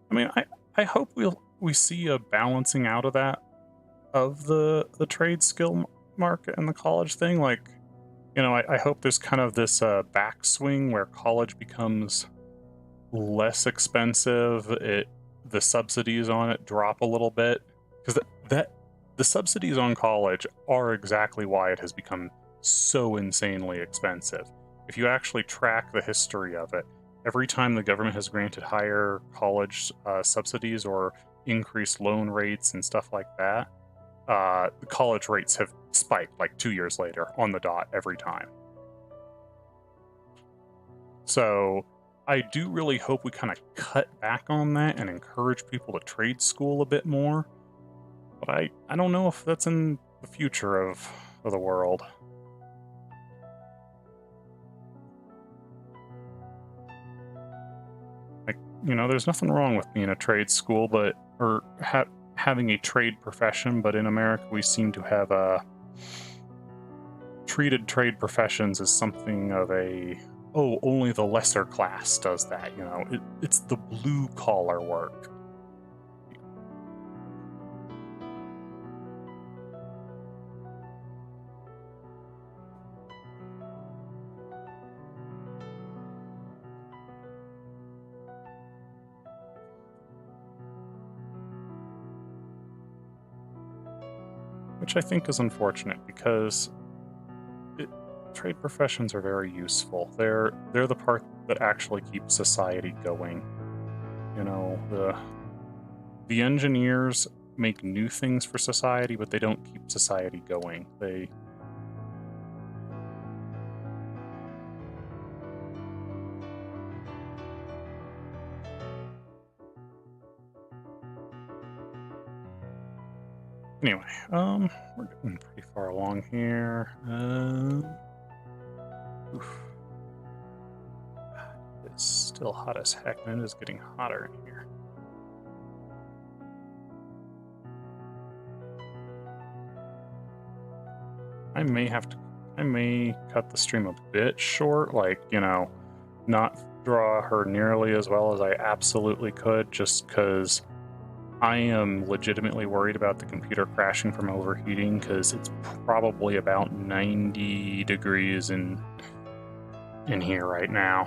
I mean, I hope we see a balancing out of that, of the trade skill market and the college thing. Like, you know, I hope there's kind of this backswing where college becomes less expensive. The subsidies on it drop a little bit, because the subsidies on college are exactly why it has become so insanely expensive. If you actually track the history of it, every time the government has granted higher college subsidies or increased loan rates and stuff like that, the college rates have spiked like 2 years later on the dot every time. So I do really hope we kind of cut back on that and encourage people to trade school a bit more. But I don't know if that's in the future of the world. Like, you know, there's nothing wrong with being a trade school, but or having a trade profession, but in America we seem to have treated trade professions as something of a, oh, only the lesser class does that, you know, it's the blue collar work. Which I think is unfortunate, because trade professions are very useful. They're the part that actually keeps society going. You know, the engineers make new things for society, but they don't keep society going. Anyway, we're getting pretty far along here. It's still hot as heck, and it is getting hotter in here. I may cut the stream a bit short, like, you know, not draw her nearly as well as I absolutely could, just because I am legitimately worried about the computer crashing from overheating, because it's probably about 90 degrees in here right now.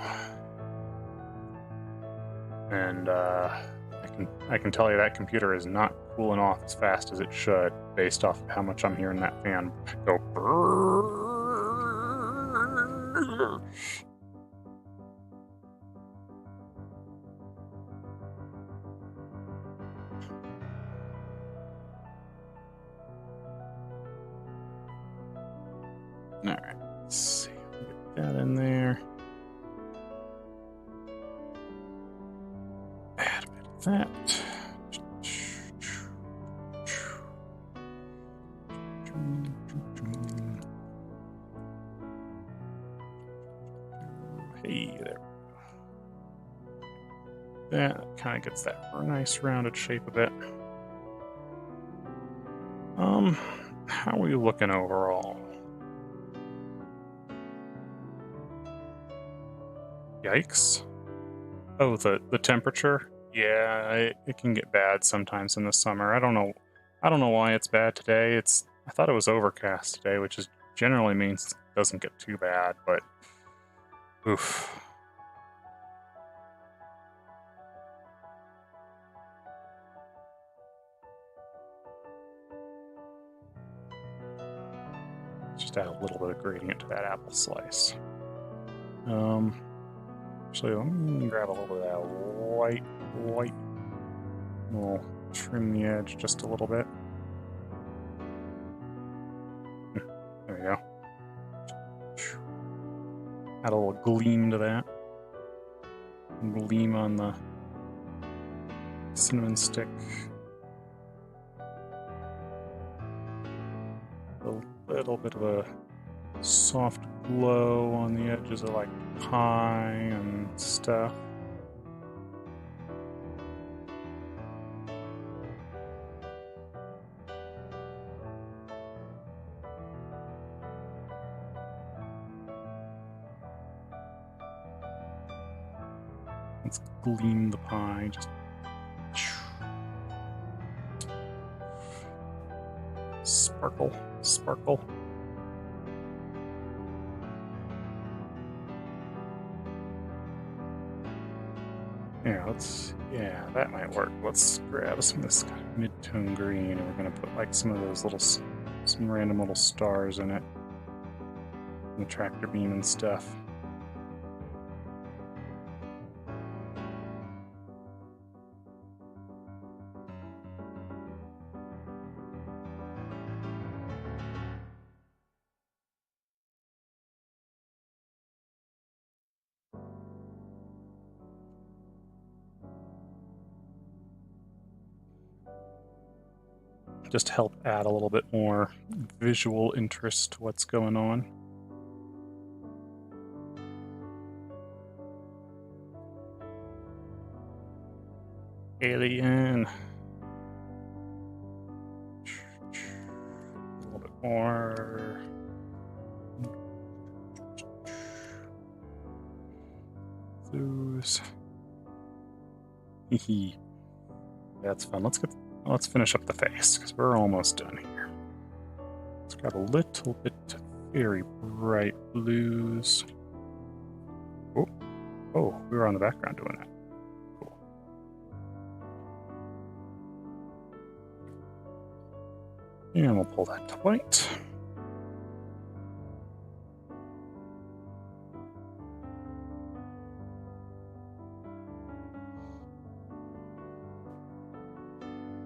And I can tell you that computer is not cooling off as fast as it should, based off of how much I'm hearing that fan go brrrr. Alright, let's see. Get that in there. Add a bit of that. Hey, there we go. That kind of gets that nice rounded shape a bit. How are we looking overall? Yikes. Oh, the temperature? Yeah, it can get bad sometimes in the summer. I don't know why it's bad today. I thought it was overcast today, which is generally means it doesn't get too bad, but oof. Just add a little bit of gradient to that apple slice. Actually, let me grab a little bit of that white. We'll trim the edge just a little bit. There we go. Add a little gleam to that. Gleam on the cinnamon stick. A little bit of a soft glow on the edges of like pie and stuff. Let's gleam the pie, just sparkle, sparkle. Yeah, that might work. Let's grab some of this kind of mid-tone green, and we're gonna put like some of those little, some random little stars in it, and the tractor beam and stuff. Just help add a little bit more visual interest to what's going on. Alien. A little bit more. Those. Hee. That's fun. Let's finish up the face, because we're almost done here. Let's grab a little bit of very bright blues. Oh, we were on the background doing that. Cool. And we'll pull that to white.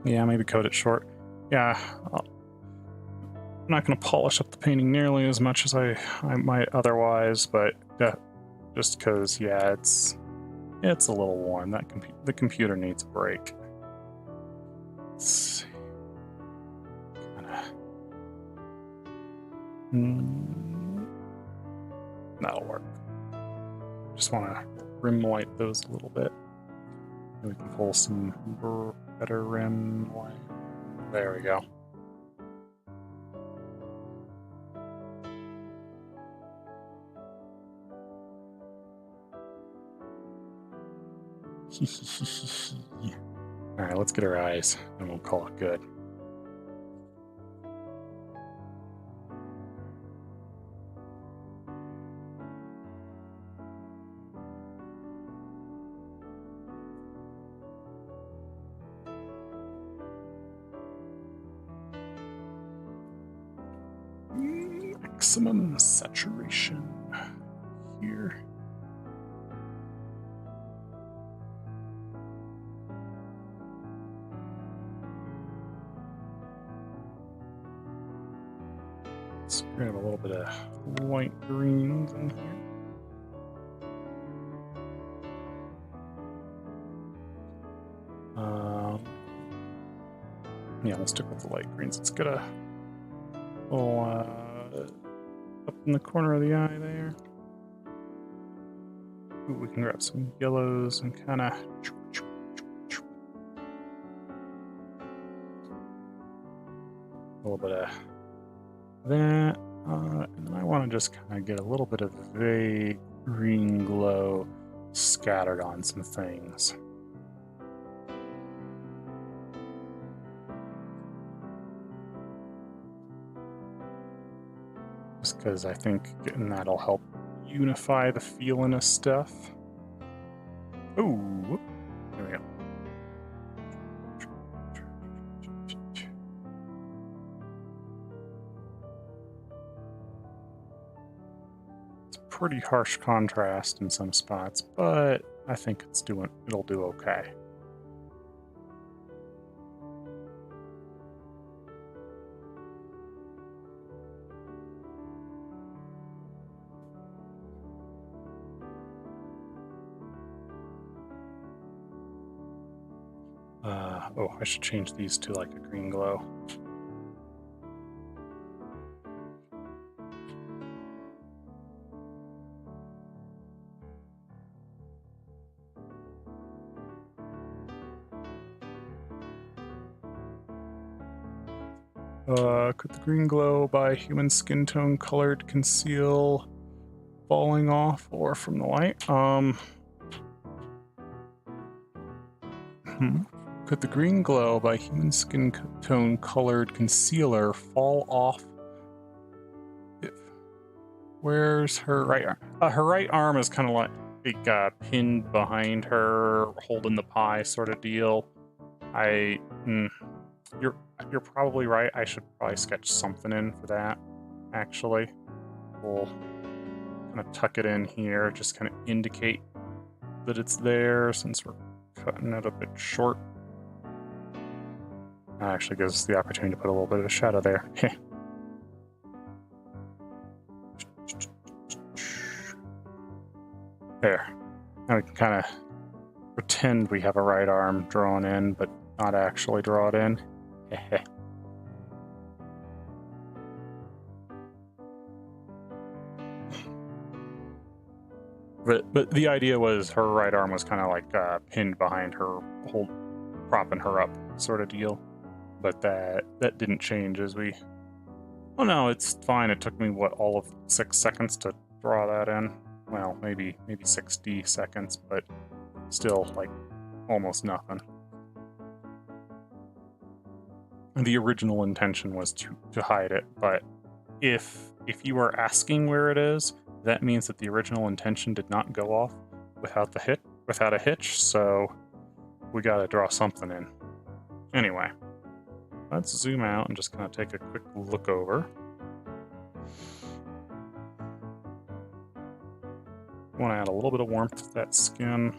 Yeah, maybe coat it short. Yeah, I'm not going to polish up the painting nearly as much as I might otherwise, but just because, yeah, it's a little warm. The computer needs a break. Let's see. That'll work. Just want to rim white those a little bit. We can pull some better rim white. There we go. All right, let's get our eyes and we'll call it good. Maximum saturation here. Let's grab a little bit of white greens in here. Yeah, we'll stick with the light greens. Let's get a little up in the corner of the eye there. Ooh, we can grab some yellows and kind of a little bit of that. And then I want to just kind of get a little bit of vague green glow scattered on some things. Just because I think getting that'll help unify the feeling of stuff. Oh, there we go. It's pretty harsh contrast in some spots, but I think it'll do okay. Oh, I should change these to like a green glow. Could the green glow by human skin tone colored conceal falling off or from the light? Could the green glow by human skin tone colored concealer fall off? Where's her right arm? Her right arm is kind of like pinned behind her, holding the pie sort of deal. You're probably right. I should probably sketch something in for that, actually. We'll kind of tuck it in here, just kind of indicate that it's there since we're cutting it a bit short. That actually gives us the opportunity to put a little bit of a shadow there. There. Now we can kind of pretend we have a right arm drawn in, but not actually draw it in. But the idea was her right arm was kind of like pinned behind her, propping her up sort of deal. But that didn't change as we... Oh no, it's fine. It took me, what, all of 6 seconds to draw that in? Well, maybe 60 seconds, but still, like, almost nothing. The original intention was to hide it, but if you are asking where it is, that means that the original intention did not go off without a hitch, so we gotta draw something in. Anyway, let's zoom out and just kind of take a quick look over. Want to add a little bit of warmth to that skin.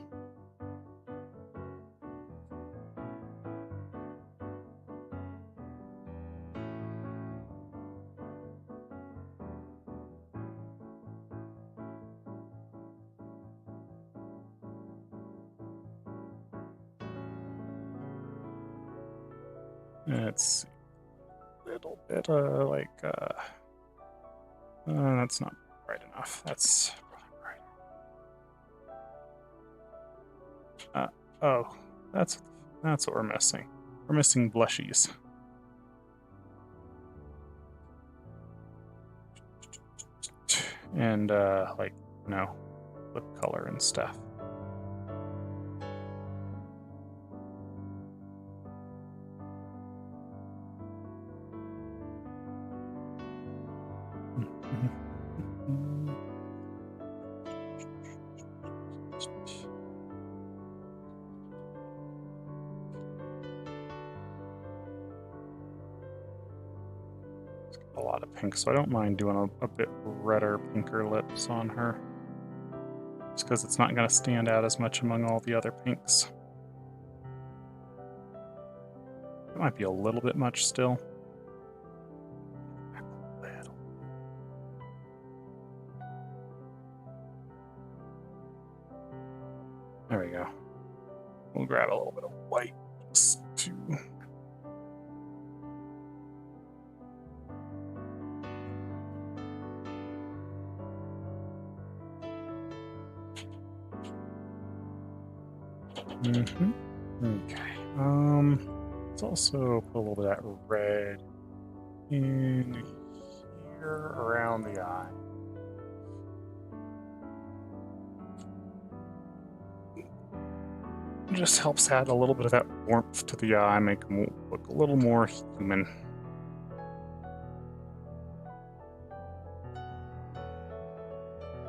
Let's see. A little bit that's not bright enough. That's probably bright. Oh, that's what we're missing. We're missing blushies. And lip color and stuff. A lot of pink, so I don't mind doing a bit redder, pinker lips on her. Just because it's not going to stand out as much among all the other pinks. It might be a little bit much still. There we go. We'll grab a little bit of white just to... Okay. Let's also put a little bit of that red in here around the eye. It just helps add a little bit of that warmth to the eye, make them look a little more human.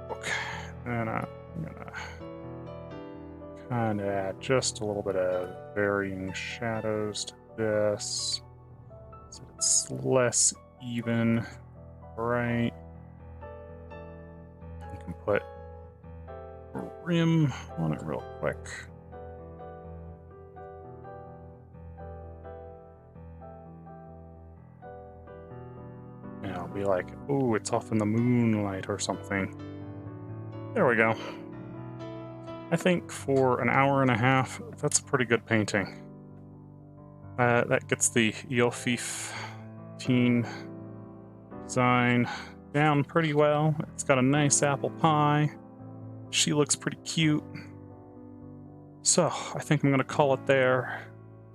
Okay, and I'm gonna kind of add just a little bit of varying shadows to this, so it's less even, right? You can put a rim on it real quick. And it'll be like, oh, it's off in the moonlight or something. There we go. I think for an hour and a half, that's a pretty good painting. That gets the Iofifteeen design down pretty well. It's got a nice apple pie. She looks pretty cute. So, I think I'm going to call it there.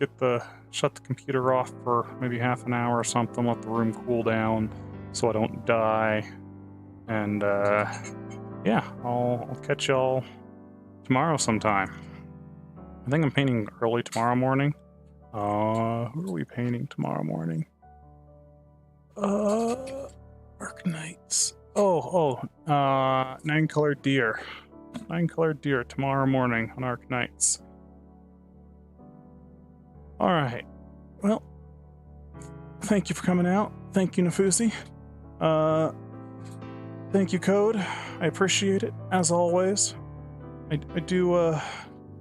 Get the shut the computer off for maybe half an hour or something, let the room cool down so I don't die. And yeah, I'll catch y'all tomorrow sometime. I think I'm painting early tomorrow morning. Who are we painting tomorrow morning? Arknights. Nine-colored deer. Nine-colored deer tomorrow morning on Arknights. Alright. Well, thank you for coming out. Thank you, Nafusi. Thank you, Code. I appreciate it, as always. I do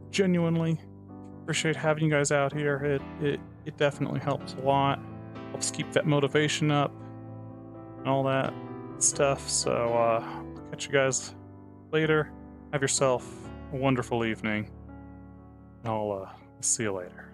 genuinely appreciate having you guys out here. It definitely helps a lot. Helps keep that motivation up and all that stuff. So I'll catch you guys later. Have yourself a wonderful evening. I'll see you later.